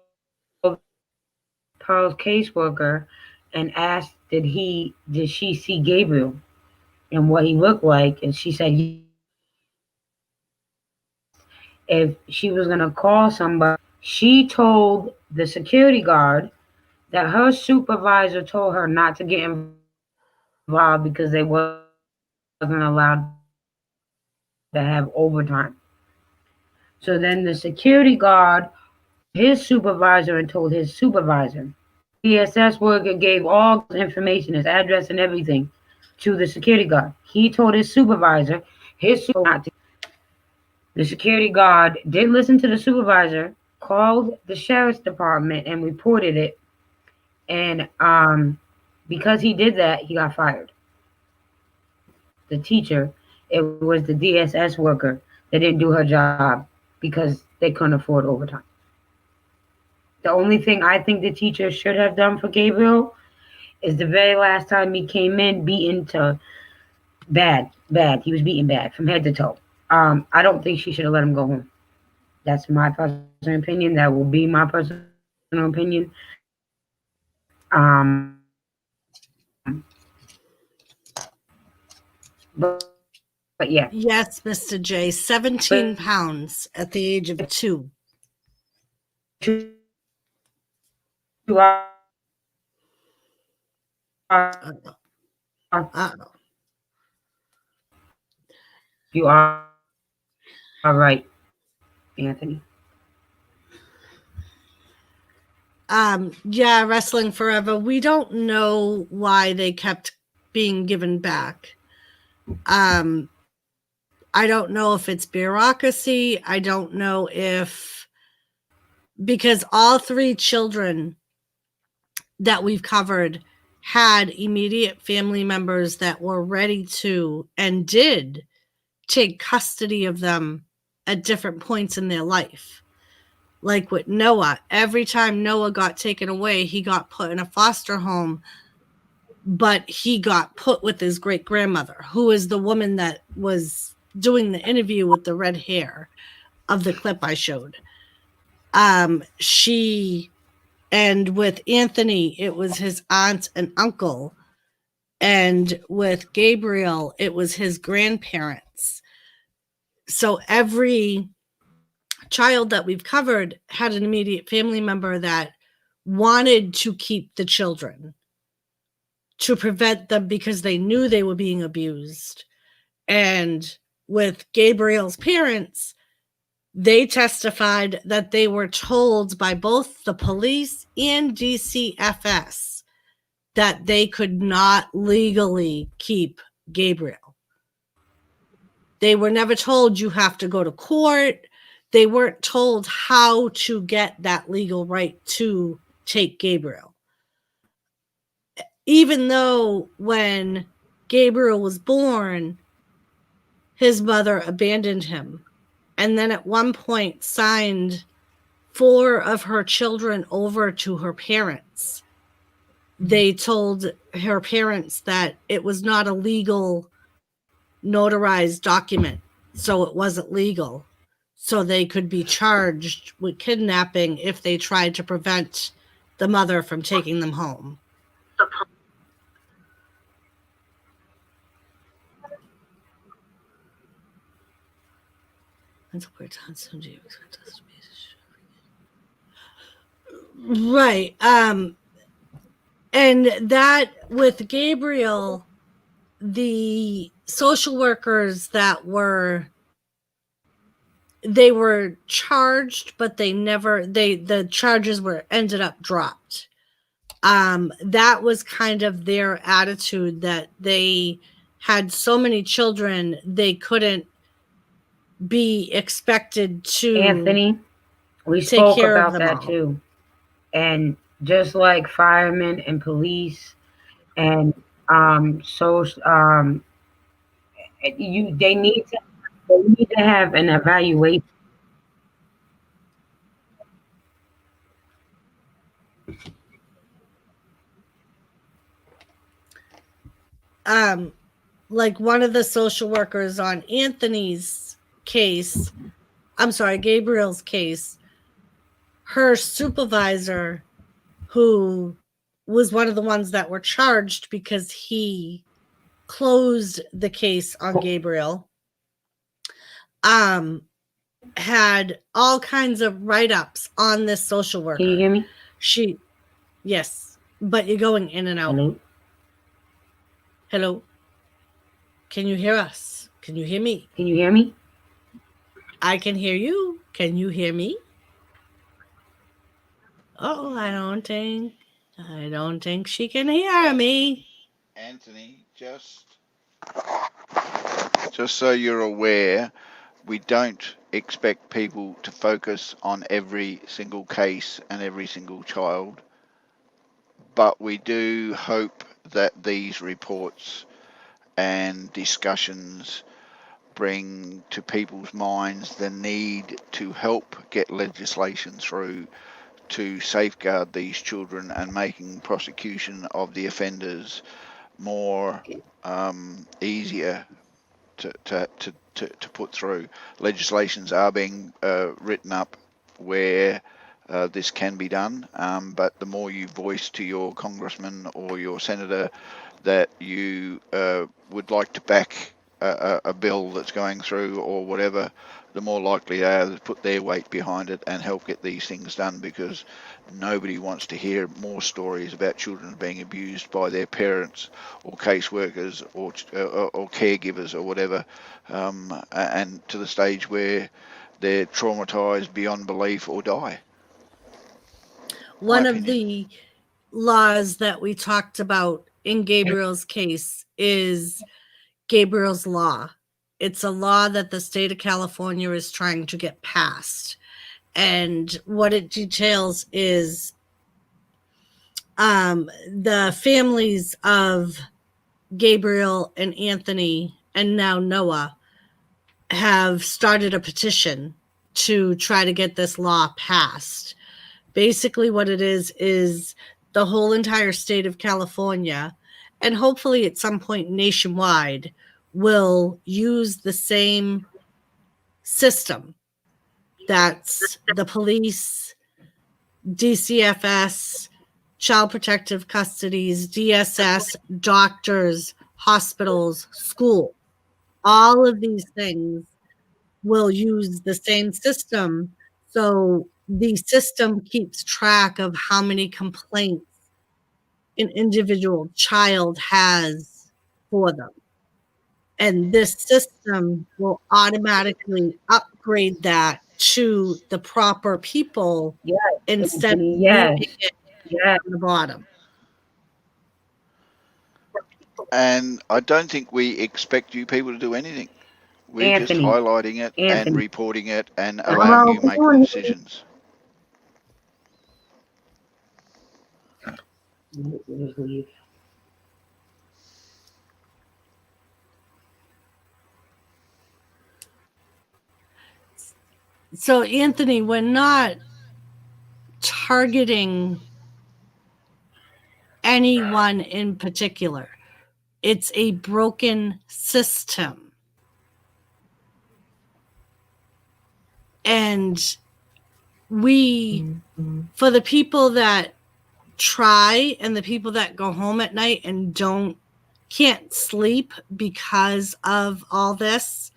Pearl's caseworker and asked, did she see Gabriel and what he looked like? And she said if she was going to call somebody, she told the security guard that her supervisor told her not to get involved because they wasn't allowed to have overtime. So then the security guard, his supervisor, and told his supervisor. DSS worker gave all the information, his address and everything, to the security guard. He told his supervisor, the security guard did listen to the supervisor, called the sheriff's department and reported it. And because he did that, he got fired. The teacher, it was the DSS worker that didn't do her job because they couldn't afford overtime. The only thing I think the teacher should have done for Gabriel is the very last time he came in, beaten to bad. He was beaten bad from head to toe. I don't think she should have let him go home. That's my personal opinion. That will be my personal opinion. But yeah. Yes, Mr. J, 17 pounds at the age of 2. You are right, Anthony. Yeah, Wrestling Forever. We don't know why they kept being given back. I don't know if it's bureaucracy. I don't know if, because all 3 children that we've covered had immediate family members that were ready to and did take custody of them at different points in their life. Like with Noah, every time Noah got taken away, he got put in a foster home, but he got put with his great-grandmother, who is the woman that was doing the interview with the red hair of the clip I showed. And with Anthony, it was his aunt and uncle. And with Gabriel, it was his grandparents. So every child that we've covered had an immediate family member that wanted to keep the children, to prevent them because they knew they were being abused. And with Gabriel's parents, they testified that they were told by both the police and DCFS that they could not legally keep Gabriel. They were never told you have to go to court. They weren't told how to get that legal right to take Gabriel. Even though when Gabriel was born, his mother abandoned him. And then at one point signed 4 of her children over to her parents. They told her parents that it was not a legal notarized document, so it wasn't legal. So they could be charged with kidnapping if they tried to prevent the mother from taking them home. Right. And that with Gabriel, the social workers that were charged, but the charges were ended up dropped. That was kind of their attitude, that they had so many children they couldn't be expected to Anthony, we take spoke care of about them that all. too. And just like firemen and police and they need to have an evaluation. Like one of the social workers on Anthony's case, I'm sorry, Gabriel's case, her supervisor, who was one of the ones that were charged because he closed the case on Gabriel, had all kinds of write-ups on this social worker. Can you hear me? Yes, but you're going in and out. Hello? Can you hear us? Can you hear me? Can you hear me? I can hear you. Can you hear me? Oh, I don't think she can hear me. Anthony, just so you're aware, we don't expect people to focus on every single case and every single child, but we do hope that these reports and discussions bring to people's minds the need to help get legislation through to safeguard these children and making prosecution of the offenders more easier to put through. Legislations are being written up where this can be done, but the more you voice to your congressman or your senator that you would like to back a bill that's going through or whatever, the more likely they are to put their weight behind it and help get these things done, because nobody wants to hear more stories about children being abused by their parents or caseworkers or caregivers or whatever, and to the stage where they're traumatized beyond belief or die. One of the laws that we talked about in Gabriel's case is Gabriel's Law. It's a law that the state of California is trying to get passed. And what it details is the families of Gabriel and Anthony and now Noah have started a petition to try to get this law passed. Basically what it is the whole entire state of California, and hopefully at some point nationwide, will use the same system. That's the police, DCFS, child protective custodies, DSS, doctors, hospitals, school. All of these things will use the same system. So the system keeps track of how many complaints an individual child has for them. And this system will automatically upgrade that to the proper people instead of leaving it on the bottom. And I don't think we expect you people to do anything. We're just highlighting it and reporting it and allowing you to make the decisions. So, Anthony, we're not targeting anyone in particular. It's a broken system. And for the people that try and the people that go home at night and can't sleep because of all this,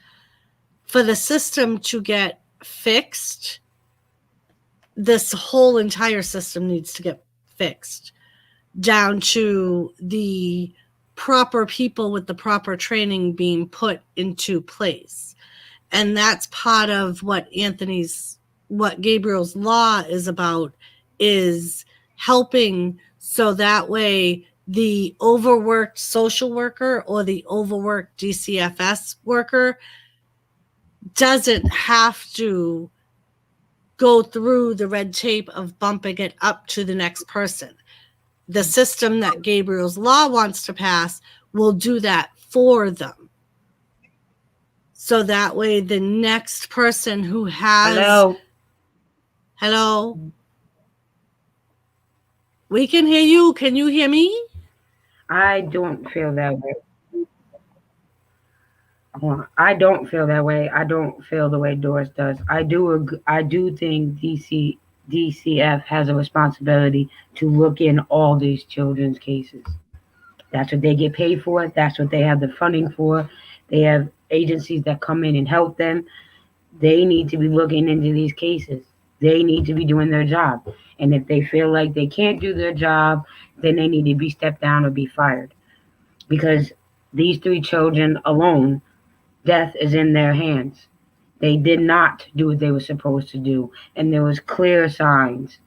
for the system to get fixed, this whole entire system needs to get fixed down to the proper people with the proper training being put into place. And that's part of what Gabriel's Law is about, is helping so that way the overworked social worker or the overworked DCFS worker doesn't have to go through the red tape of bumping it up to the next person. The system that Gabriel's Law wants to pass will do that for them. So that way the next person who has... Hello? We can hear you. Can you hear me? I don't feel that way. I don't feel that way. I don't feel the way Doris does. I do think DCF has a responsibility to look in all these children's cases. That's what they get paid for. That's what they have the funding for. They have agencies that come in and help them. They need to be looking into these cases. They need to be doing their job. And if they feel like they can't do their job, then they need to be stepped down or be fired. Because these 3 children alone, death is in their hands. They did not do what they were supposed to do. And there was clear signs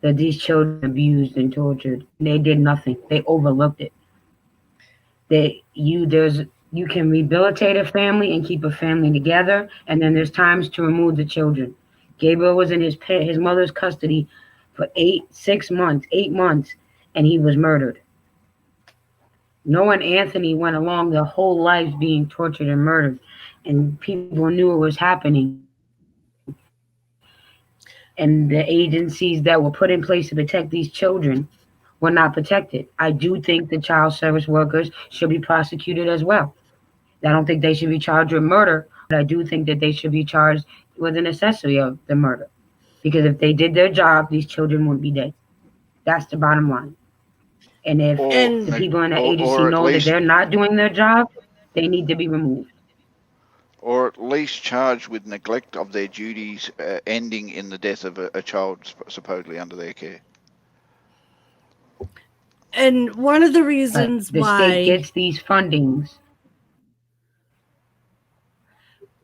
that these children abused and tortured. They did nothing. They overlooked it. You can rehabilitate a family and keep a family together, and then there's times to remove the children. Gabriel was in his mother's custody for 8 months, and he was murdered. Noah and Anthony went along their whole lives being tortured and murdered, and people knew it was happening. And the agencies that were put in place to protect these children were not protected. I do think the child service workers should be prosecuted as well. I don't think they should be charged with murder, but I do think that they should be charged with an accessory of the murder. Because if they did their job, these children wouldn't be dead. That's the bottom line. And if the people in the agency know that they're not doing their job, they need to be removed. Or at least charged with neglect of their duties, ending in the death of a child supposedly under their care. And one of the reasons the state gets these fundings.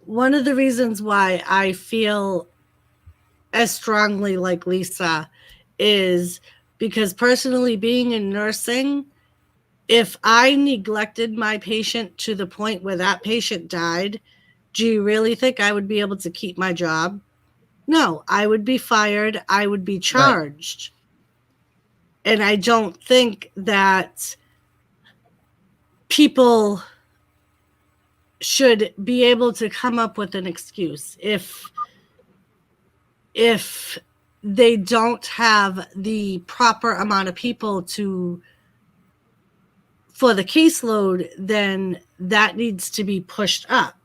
One of the reasons why I feel as strongly like Lisa is because personally being in nursing, if I neglected my patient to the point where that patient died, do you really think I would be able to keep my job? No, I would be fired. I would be charged. Right. And I don't think that people should be able to come up with an excuse if they don't have the proper amount of people for the caseload, then that needs to be pushed up.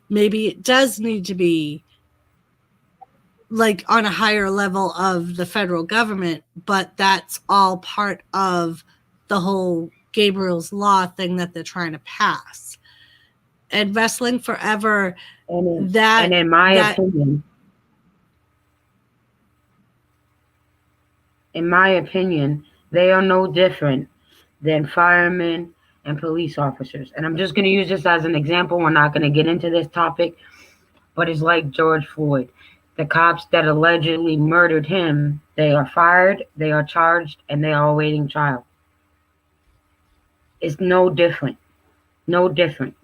Maybe it does need to be like on a higher level of the federal government, but that's all part of the whole Gabriel's Law thing that they're trying to pass. And Wrestling Forever, and in my opinion, they are no different than firemen and police officers. And I'm just going to use this as an example. We're not going to get into this topic, but it's like George Floyd. The cops that allegedly murdered him, they are fired, they are charged, and they are awaiting trial. It's no different. No different.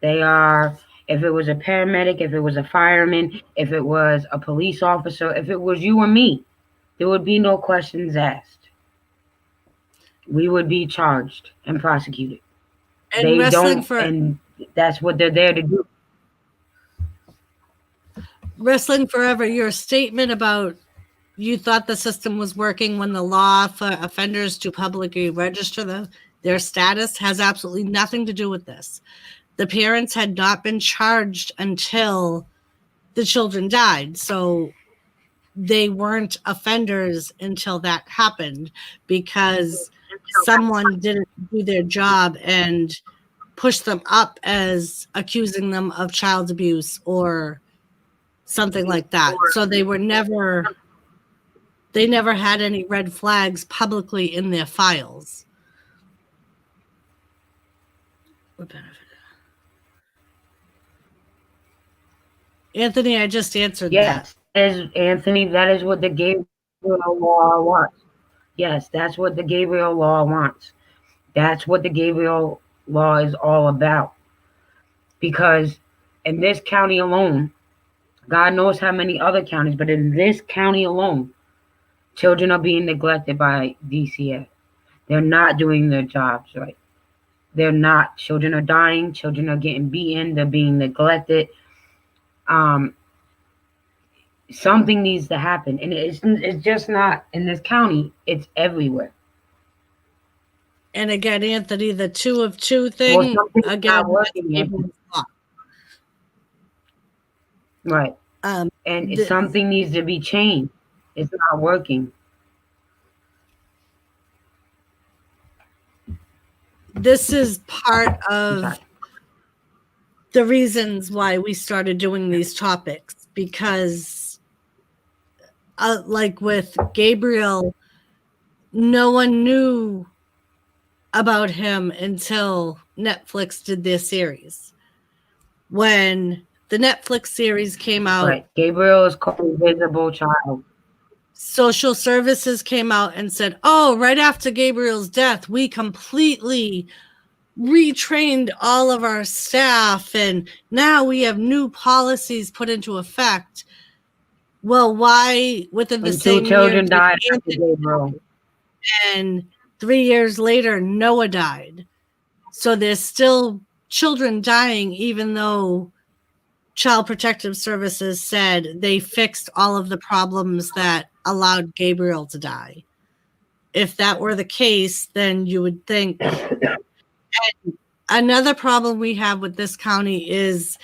They are, if it was a paramedic, if it was a fireman, if it was a police officer, if it was you or me, there would be no questions asked. We would be charged and prosecuted. And and that's what they're there to do. Wrestling Forever, your statement about you thought the system was working when the law for offenders to publicly register their status has absolutely nothing to do with this. The parents had not been charged until the children died. So they weren't offenders until that happened because someone didn't do their job and push them up as accusing them of child abuse or something like that. So they never had any red flags publicly in their files. What benefit? Anthony, I just answered Yes, as Anthony, that is what the Gabriel law wants. Yes, that's what the Gabriel law wants. That's what the Gabriel law is all about. Because in this county alone, God knows how many other counties, but in this county alone, children are being neglected by DCF. They're not doing their jobs right. They're not. Children are dying. Children are getting beaten. They're being neglected. Something needs to happen, and it's just not in this county. It's everywhere. And again, Anthony, the 2 of 2 thing, again, right. And something needs to be changed. It's not working. This is part of the reasons why we started doing these topics, because like with Gabriel, no one knew about him until Netflix did their series. When the Netflix series came out, right. Gabriel is called Invisible Child. Social services came out and said, oh, right after Gabriel's death, we completely retrained all of our staff, and now we have new policies put into effect. Well, why within the same 2 children year died after Gabriel, and 3 years later Noah died? So there's still children dying, even though Child Protective Services said they fixed all of the problems that allowed Gabriel to die. If that were the case, then you would think. And another problem we have with this county is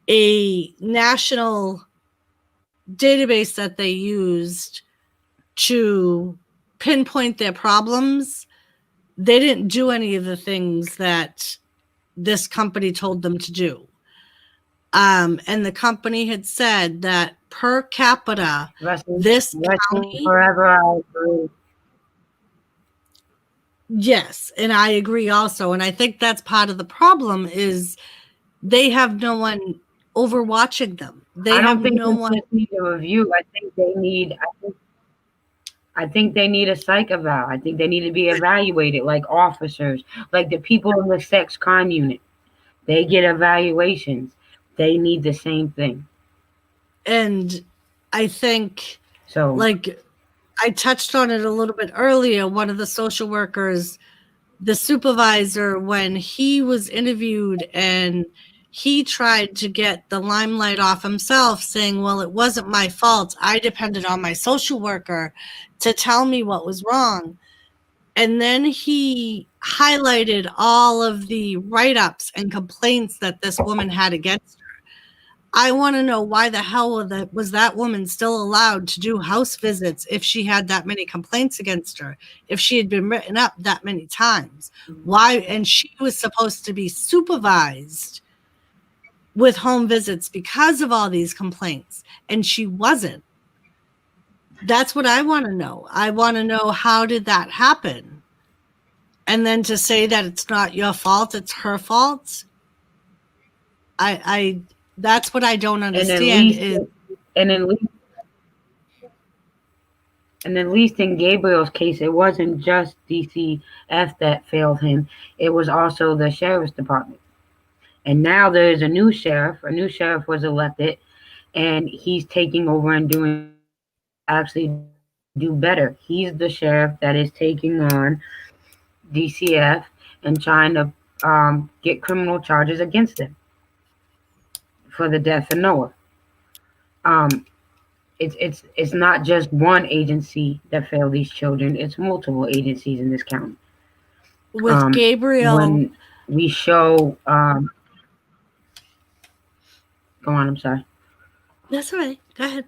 a national database that they used to pinpoint their problems. They didn't do any of the things that this company told them to do. And the company had said that per capita, this county, forever, I agree. Yes, and I agree also. And I think that's part of the problem is they have no one overwatching them. I don't think no one needs a review. I think they need a psych eval. I think they need to be evaluated like officers, like the people in the sex crime unit. They get evaluations. They need the same thing. And I think, so, like, I touched on it a little bit earlier. One of the social workers, the supervisor, when he was interviewed and he tried to get the limelight off himself, saying, well, it wasn't my fault. I depended on my social worker to tell me what was wrong. And then he highlighted all of the write-ups and complaints that this woman had against her. I want to know why the hell was that woman still allowed to do house visits if she had that many complaints against her, if she had been written up that many times? Why? And she was supposed to be supervised with home visits because of all these complaints, and she wasn't. That's what I want to know. I want to know, how did that happen? And then to say that it's not your fault, it's her fault. That's what I don't understand. And at least in Gabriel's case, it wasn't just DCF that failed him. It was also the sheriff's department. And now there's a new sheriff. A new sheriff was elected, and he's taking over and do better. He's the sheriff that is taking on DCF and trying to get criminal charges against him for the death of Noah. It's not just one agency that failed these children. It's multiple agencies in this county. With Gabriel, when we show, go on. I'm sorry. That's all right. Go ahead.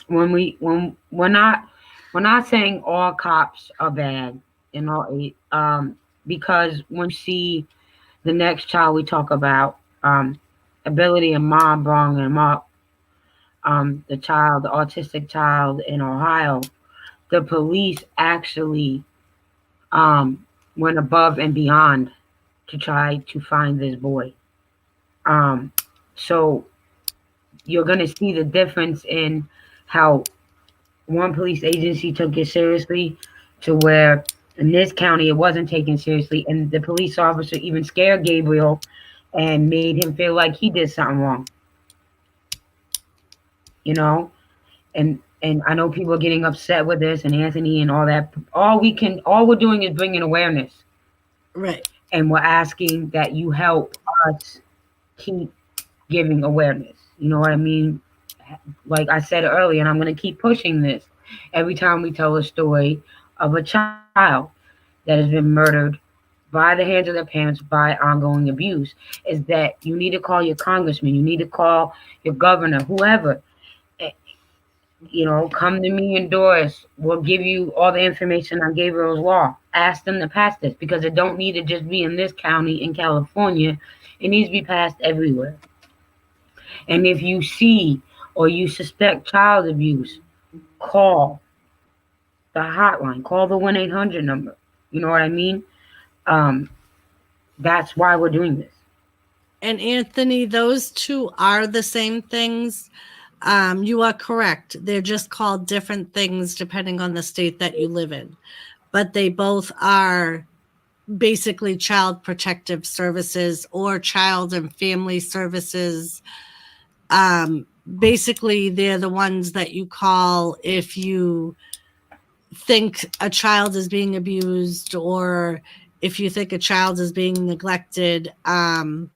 When we're not saying all cops are bad and all, because when we see the next child we talk about, Ability and Mom brought him up, the autistic child in Ohio, the police actually went above and beyond to try to find this boy. So you're going to see the difference in how one police agency took it seriously to where in this county it wasn't taken seriously, and the police officer even scared Gabriel and made him feel like he did something wrong. You know, and I know people are getting upset with this and Anthony and all that. All we're doing is bringing awareness, Right. and we're asking that you help us keep giving awareness. You know what I mean? Like I said earlier, and I'm going to keep pushing this every time we tell a story of a child that has been murdered by the hands of their parents by ongoing abuse, is that you need to call your congressman, you need to call your governor, whoever. You know, come to me and Doris. We'll give you all the information on Gabriel's Law. Ask them to pass this, because it don't need to just be in this county in California. It needs to be passed everywhere. And if you see or you suspect child abuse, call the hotline. Call the 1-800 number. You know what I mean? That's why we're doing this. And Anthony, those two are the same things. You are correct. They're just called different things depending on the state that you live in. But they both are basically child protective services or child and family services. Basically, they're the ones that you call if you think a child is being abused or if you think a child is being neglected. And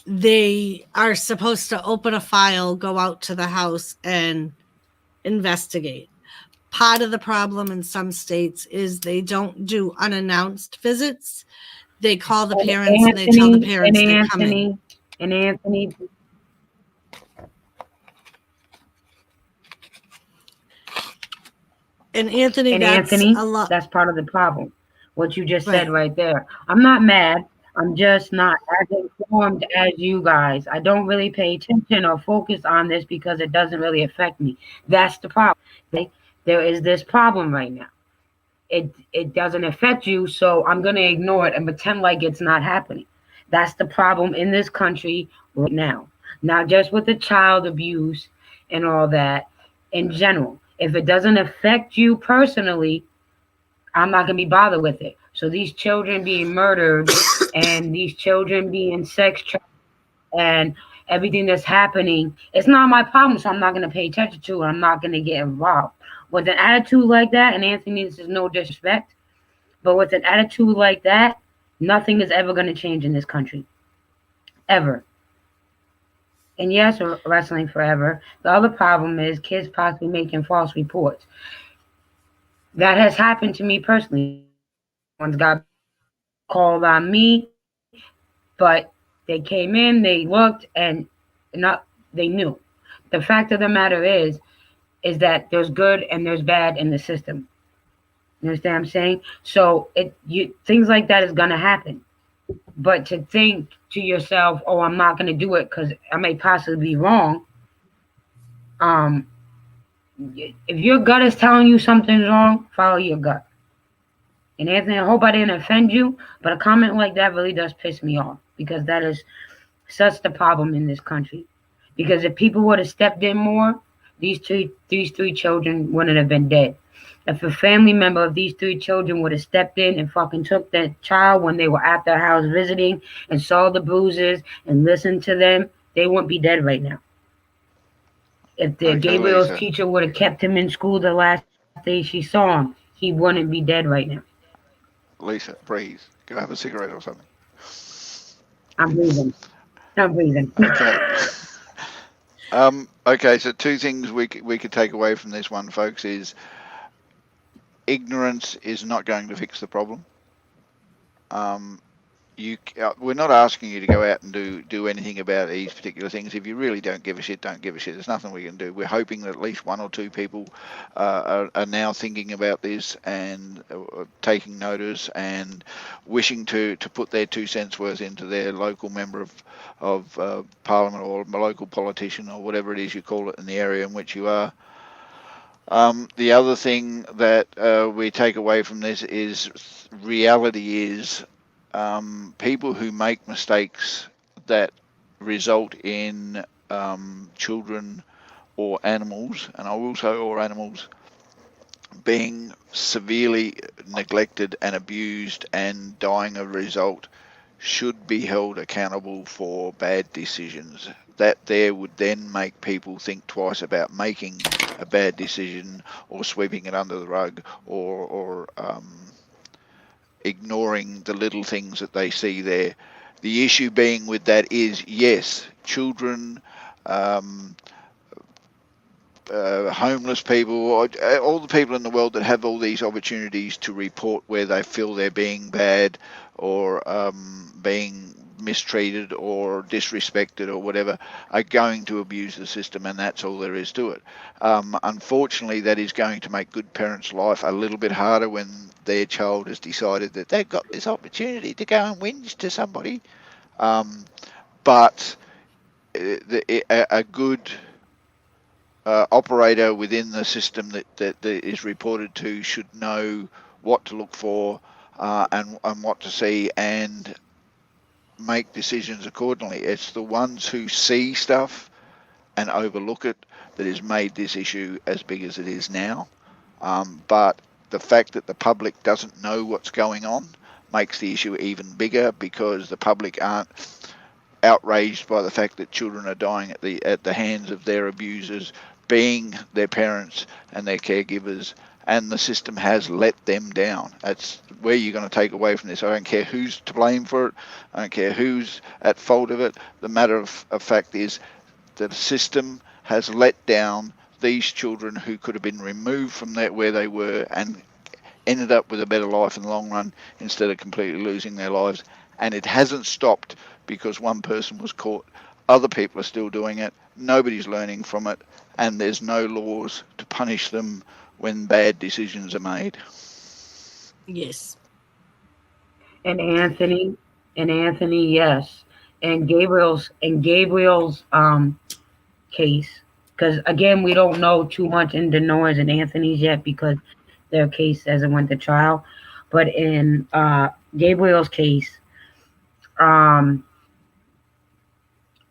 they are supposed to open a file, go out to the house, and investigate. Part of the problem in some states is they don't do unannounced visits. They call the parents and they tell the parents they're coming. And Anthony. And Anthony, that's part of the problem. What you just said right there. I'm not mad. I'm just not as informed as you guys. I don't really pay attention or focus on this because it doesn't really affect me. That's the problem. Okay? There is this problem right now. It doesn't affect you, so I'm going to ignore it and pretend like it's not happening. That's the problem in this country right now. Not just with the child abuse and all that, in general. If it doesn't affect you personally, I'm not going to be bothered with it. So these children being murdered and these children being sex trafficked and everything that's happening, it's not my problem, so I'm not going to pay attention to it. I'm not going to get involved. With an attitude like that, and Anthony, this is no disrespect, but with an attitude like that, nothing is ever going to change in this country. Ever. And yes, we're wrestling forever. The other problem is kids possibly making false reports. That has happened to me personally. One's got called on me, but they came in, they looked, and they knew. The fact of the matter is that there's good and there's bad in the system. You understand what I'm saying? So things like that is going to happen. But to think to yourself, oh, I'm not going to do it because I may possibly be wrong. If your gut is telling you something's wrong, follow your gut. And Anthony, I hope I didn't offend you, but a comment like that really does piss me off because that is such the problem in this country. Because if people would have stepped in more, these three children wouldn't have been dead. If a family member of these three children would have stepped in and fucking took that child when they were at their house visiting and saw the bruises and listened to them, they wouldn't be dead right now. If Gabriel's teacher would have kept him in school the last day she saw him, he wouldn't be dead right now. Lisa, breathe. Go have a cigarette or something. I'm breathing. Okay. Okay, so two things we could take away from this one, folks, is ignorance is not going to fix the problem. We're not asking you to go out and do anything about these particular things. If you really don't give a shit, don't give a shit. There's nothing we can do. We're hoping that at least one or two people are now thinking about this and taking notice and wishing to put their 2 cents worth into their local member of parliament or local politician or whatever it is you call it in the area in which you are. The other thing that we take away from this is reality is people who make mistakes that result in children or animals, and I will say or animals, being severely neglected and abused and dying as a result should be held accountable for bad decisions. That there would then make people think twice about making a bad decision or sweeping it under the rug or ignoring the little things that they see there. The issue being with that is, yes, children, homeless people, all the people in the world that have all these opportunities to report where they feel they're being bad or being mistreated or disrespected or whatever, are going to abuse the system, and that's all there is to it. Unfortunately, that is going to make good parents' life a little bit harder when their child has decided that they've got this opportunity to go and whinge to somebody. But a good operator within the system that is reported to should know what to look for and what to see and make decisions accordingly. It's the ones who see stuff and overlook it that has made this issue as big as it is now. But the fact that the public doesn't know what's going on makes the issue even bigger, because the public aren't outraged by the fact that children are dying at the hands of their abusers, being their parents and their caregivers, and the system has let them down. That's where you're going to take away from this. I don't care who's to blame for it. I don't care who's at fault of it. The matter of fact is that the system has let down these children who could have been removed from where they were and ended up with a better life in the long run instead of completely losing their lives. And it hasn't stopped because one person was caught. Other people are still doing it. Nobody's learning from it. And there's no laws to punish them when bad decisions are made. Yes. And Anthony, yes. And Gabriel's case, because again, we don't know too much in Denoise and Anthony's yet because their case hasn't went to trial. But in Gabriel's case,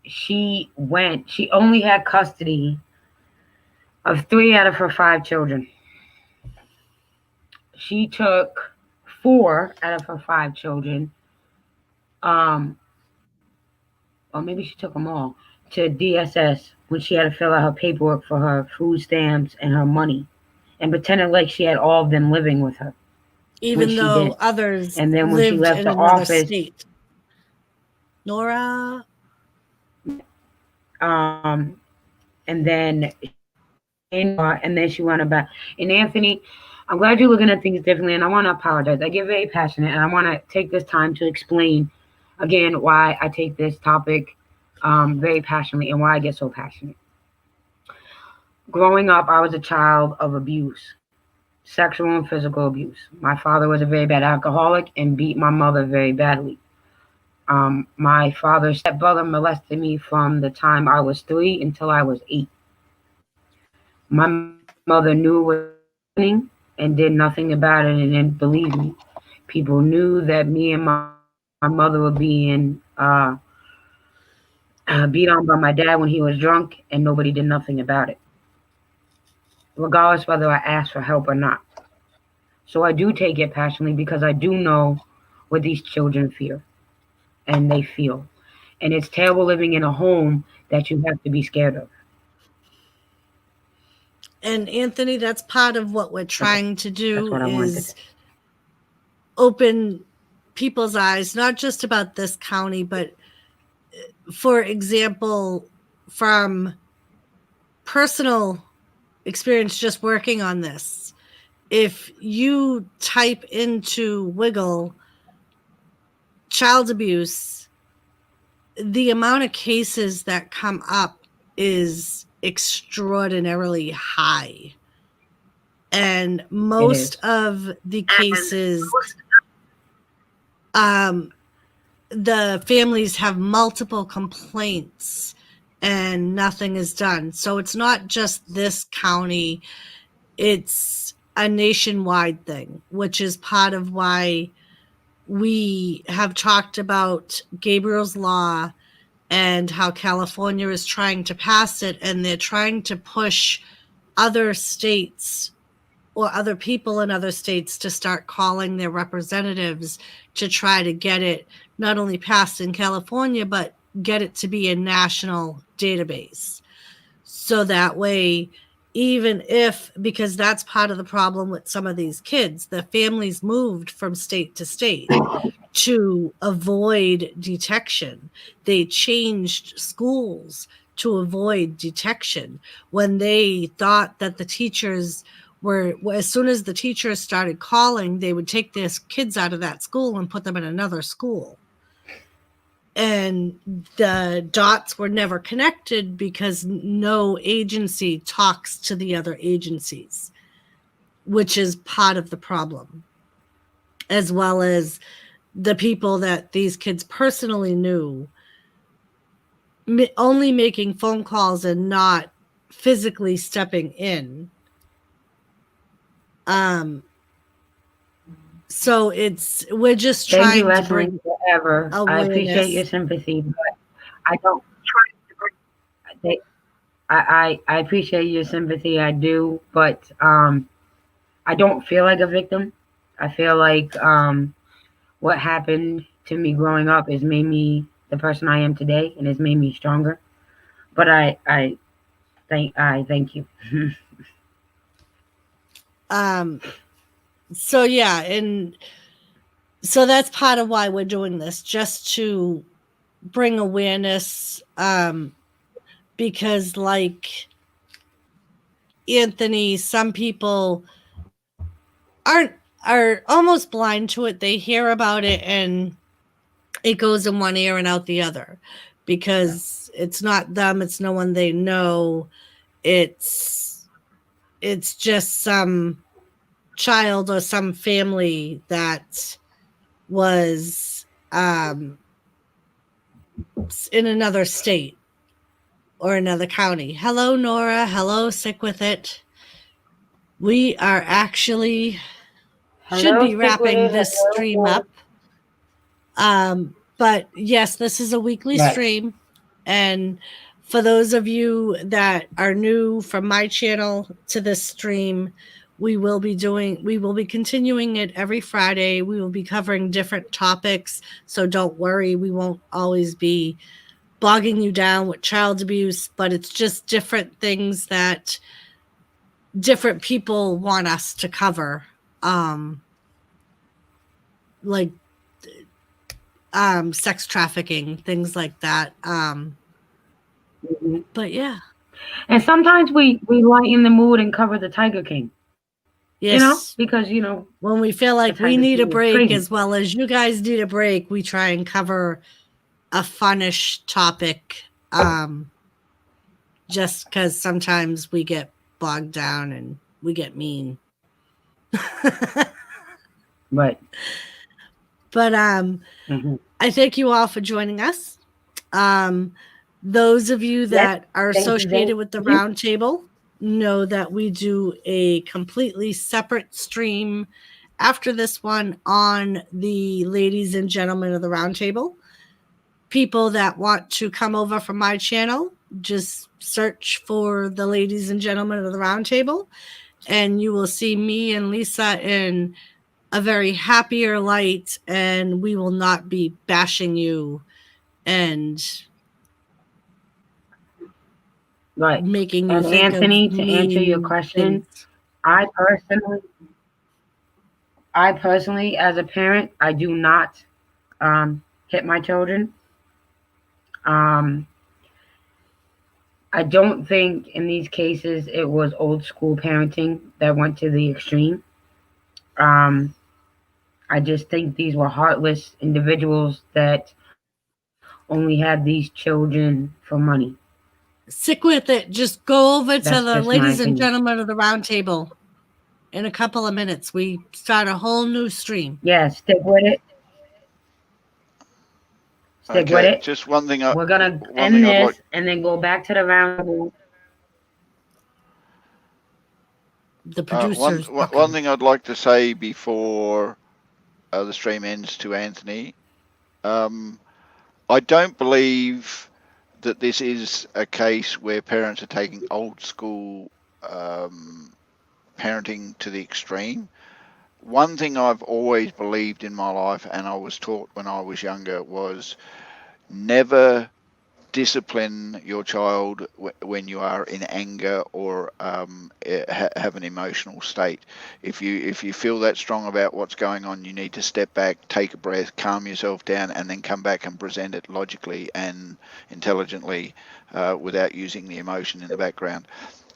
she only had custody of 3 out of her 5 children. She took 4 out of her 5 children, or maybe she took them all, to DSS when she had to fill out her paperwork for her food stamps and her money, and pretended like she had all of them living with her. Even though others and then when she left the office, state. Nora. And then she went about. And Anthony, I'm glad you're looking at things differently, and I want to apologize. I get very passionate, and I want to take this time to explain again why I take this topic very passionately and why I get so passionate. Growing up, I was a child of abuse, sexual and physical abuse. My father was a very bad alcoholic and beat my mother very badly. My father's stepbrother molested me from the time I was 3 until I was 8. My mother knew what was happening and did nothing about it and didn't believe me. People knew that me and my mother were being beat on by my dad when he was drunk, and nobody did nothing about it, regardless whether I asked for help or not. So I do take it passionately because I do know what these children fear and they feel. And it's terrible living in a home that you have to be scared of. And Anthony, that's part of what we're trying to do is open people's eyes, not just about this county, but for example, from personal experience just working on this. If you type into Wiggle child abuse, the amount of cases that come up is extraordinarily high. And most of the cases, the families have multiple complaints and nothing is done. So it's not just this county. it's a nationwide thing, which is part of why we have talked about Gabriel's Law and how California is trying to pass it, and they're trying to push other states or other people in other states to start calling their representatives to try to get it not only passed in California, but get it to be a national database. So that way, even if, because that's part of the problem with some of these kids, the families moved from state to state to avoid detection. They changed schools to avoid detection when they thought that the teachers were, as soon as the teachers started calling, they would take their kids out of that school and put them in another school. And the dots were never connected because no agency talks to the other agencies, which is part of the problem, as well as the people that these kids personally knew only making phone calls and not physically stepping in. So we're just Thank trying you, to Leslie, bring forever. I appreciate awareness. your sympathy, but I don't try to I appreciate your sympathy, I do, but I don't feel like a victim. I feel like what happened to me growing up has made me the person I am today and has made me stronger. But I thank you. So yeah, and so that's part of why we're doing this, just to bring awareness, because like Anthony, some people are almost blind to it. They hear about it and it goes in one ear and out the other, because it's not them, it's no one they know. It's just some child or some family that was in another state or another county. Hello, Nora. Hello, Sick With It. We are actually should be wrapping this stream up. But yes, this is a weekly stream. And for those of you that are new from my channel to this stream, we will be continuing it every Friday. We will be covering different topics. So don't worry, we won't always be bogging you down with child abuse, but it's just different things that different people want us to cover. Like sex trafficking, things like that. But yeah. And sometimes we lighten the mood and cover the Tiger King. Yes. Because when we feel like we need a break, as well as you guys need a break, we try and cover a funnish topic. Just because sometimes we get bogged down and we get mean. Right. But I thank you all for joining us. Those of you that are associated with the Roundtable know that we do a completely separate stream after this one on the Ladies and Gentlemen of the Roundtable. People that want to come over from my channel, just search for the Ladies and Gentlemen of the Roundtable, and you will see me and Lisa in a very happier light, and we will not be bashing you and making you and think Anthony, of to answer your question, things. I personally, as a parent, I do not hit my children. I don't think in these cases it was old school parenting that went to the extreme. I just think these were heartless individuals that only had these children for money. Sick With It. Just go over to That's the just my Ladies and opinion. Gentlemen of the Roundtable. In a couple of minutes, we start a whole new stream. Yeah, stick with it. Stick with Okay, it. just one thing. We're gonna end this and then go back to the round. the producers. One thing I'd like to say before the stream ends to Anthony, I don't believe that this is a case where parents are taking old school parenting to the extreme. One thing I've always believed in my life, and I was taught when I was younger, was never discipline your child when you are in anger or have an emotional state. If you feel that strong about what's going on, you need to step back, take a breath, calm yourself down, and then come back and present it logically and intelligently without using the emotion in the background.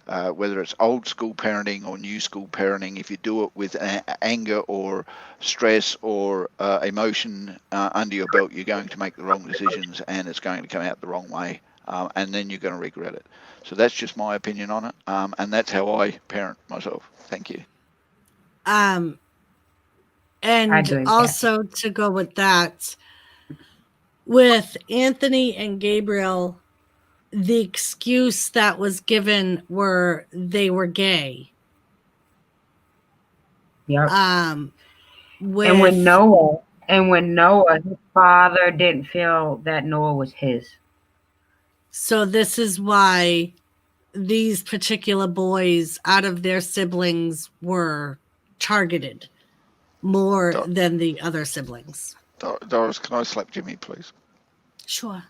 Whether it's old school parenting or new school parenting, if you do it with anger or stress or emotion under your belt, you're going to make the wrong decisions and it's going to come out the wrong way, and then you're going to regret it. So that's just my opinion on it, and that's how I parent myself. Thank you. And also to go with that, with Anthony and Gabriel, the excuse that was given were they were gay. Yep. And when Noah, his father didn't feel that Noah was his. So this is why these particular boys out of their siblings were targeted more than the other siblings. Doris, can I slap Jimmy, please? Sure.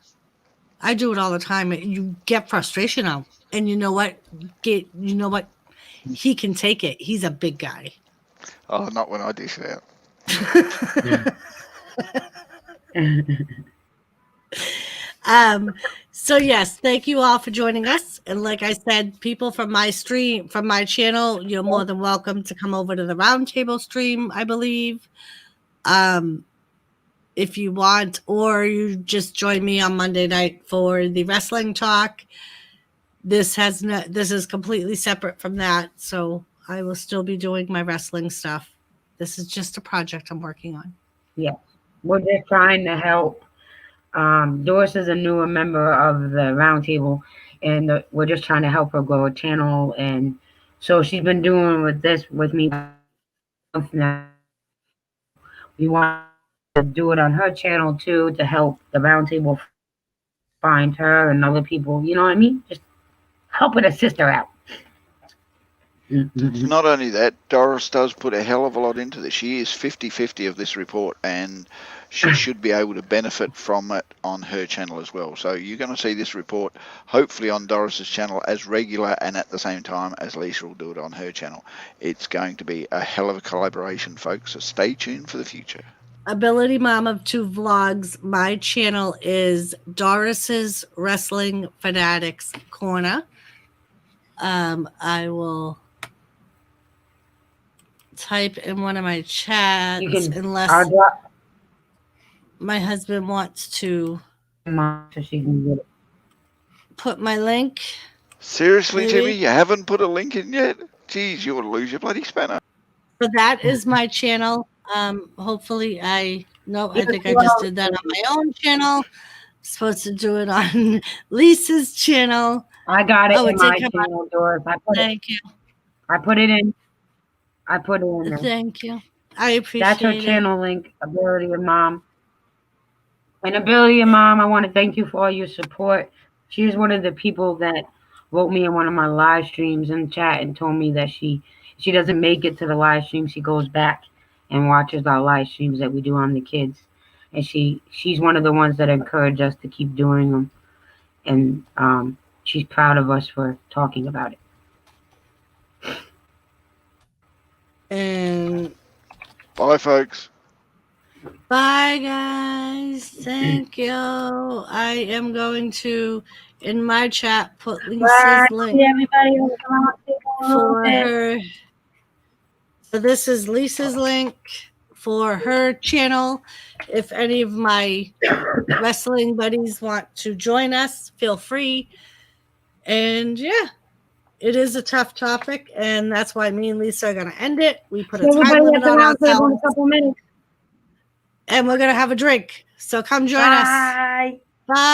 I do it all the time. You get frustration out. And you know what? He can take it. He's a big guy. Oh, not when I dish it out. So yes, thank you all for joining us. And like I said, people from my channel, you're more than welcome to come over to the roundtable stream, I believe. If you want, or you just join me on Monday night for the wrestling talk. This is completely separate from that, so I will still be doing my wrestling stuff. This is just a project I'm working on. Yeah, we're just trying to help. Doris is a newer member of the roundtable, and we're just trying to help her grow a channel. And so she's been doing with me now. We want to do it on her channel too, to help the roundtable find her and other people. You know what I mean? Just helping a sister out. Not only that, Doris does put a hell of a lot into this. She is 50-50 of this report, and she should be able to benefit from it on her channel as well. So you're going to see this report hopefully on Doris's channel as regular, and at the same time as Lisa will do it on her channel. It's going to be a hell of a collaboration, folks, so stay tuned for the future. Ability Mom of 2 Vlogs. My channel is Doris's Wrestling Fanatics Corner. I will type in one of my chats unless my husband wants to put my link. Seriously, Jimmy, you haven't put a link in yet? Jeez, you'll lose your bloody spanner. So that is my channel. Hopefully I think I just did that on my own channel. I'm supposed to do it on Lisa's channel. I got it in my channel, Doris. Thank you. I put it in there. Thank you. I appreciate it. That's her channel link, Ability of Mom. And Ability of Mom, I want to thank you for all your support. She is one of the people that wrote me in one of my live streams in chat and told me that she doesn't make it to the live stream. She goes back and watches our live streams that we do on the kids. And she's one of the ones that encourage us to keep doing them. And she's proud of us for talking about it. And bye, folks. Bye, guys. Thank you. I am going to, in my chat, put Lisa's link for her. So this is Lisa's link for her channel. If any of my wrestling buddies want to join us, feel free. And yeah, it is a tough topic, and that's why me and Lisa are going to end it. We put a time limit on ourselves, and we're going to have a drink. So come join us. Bye.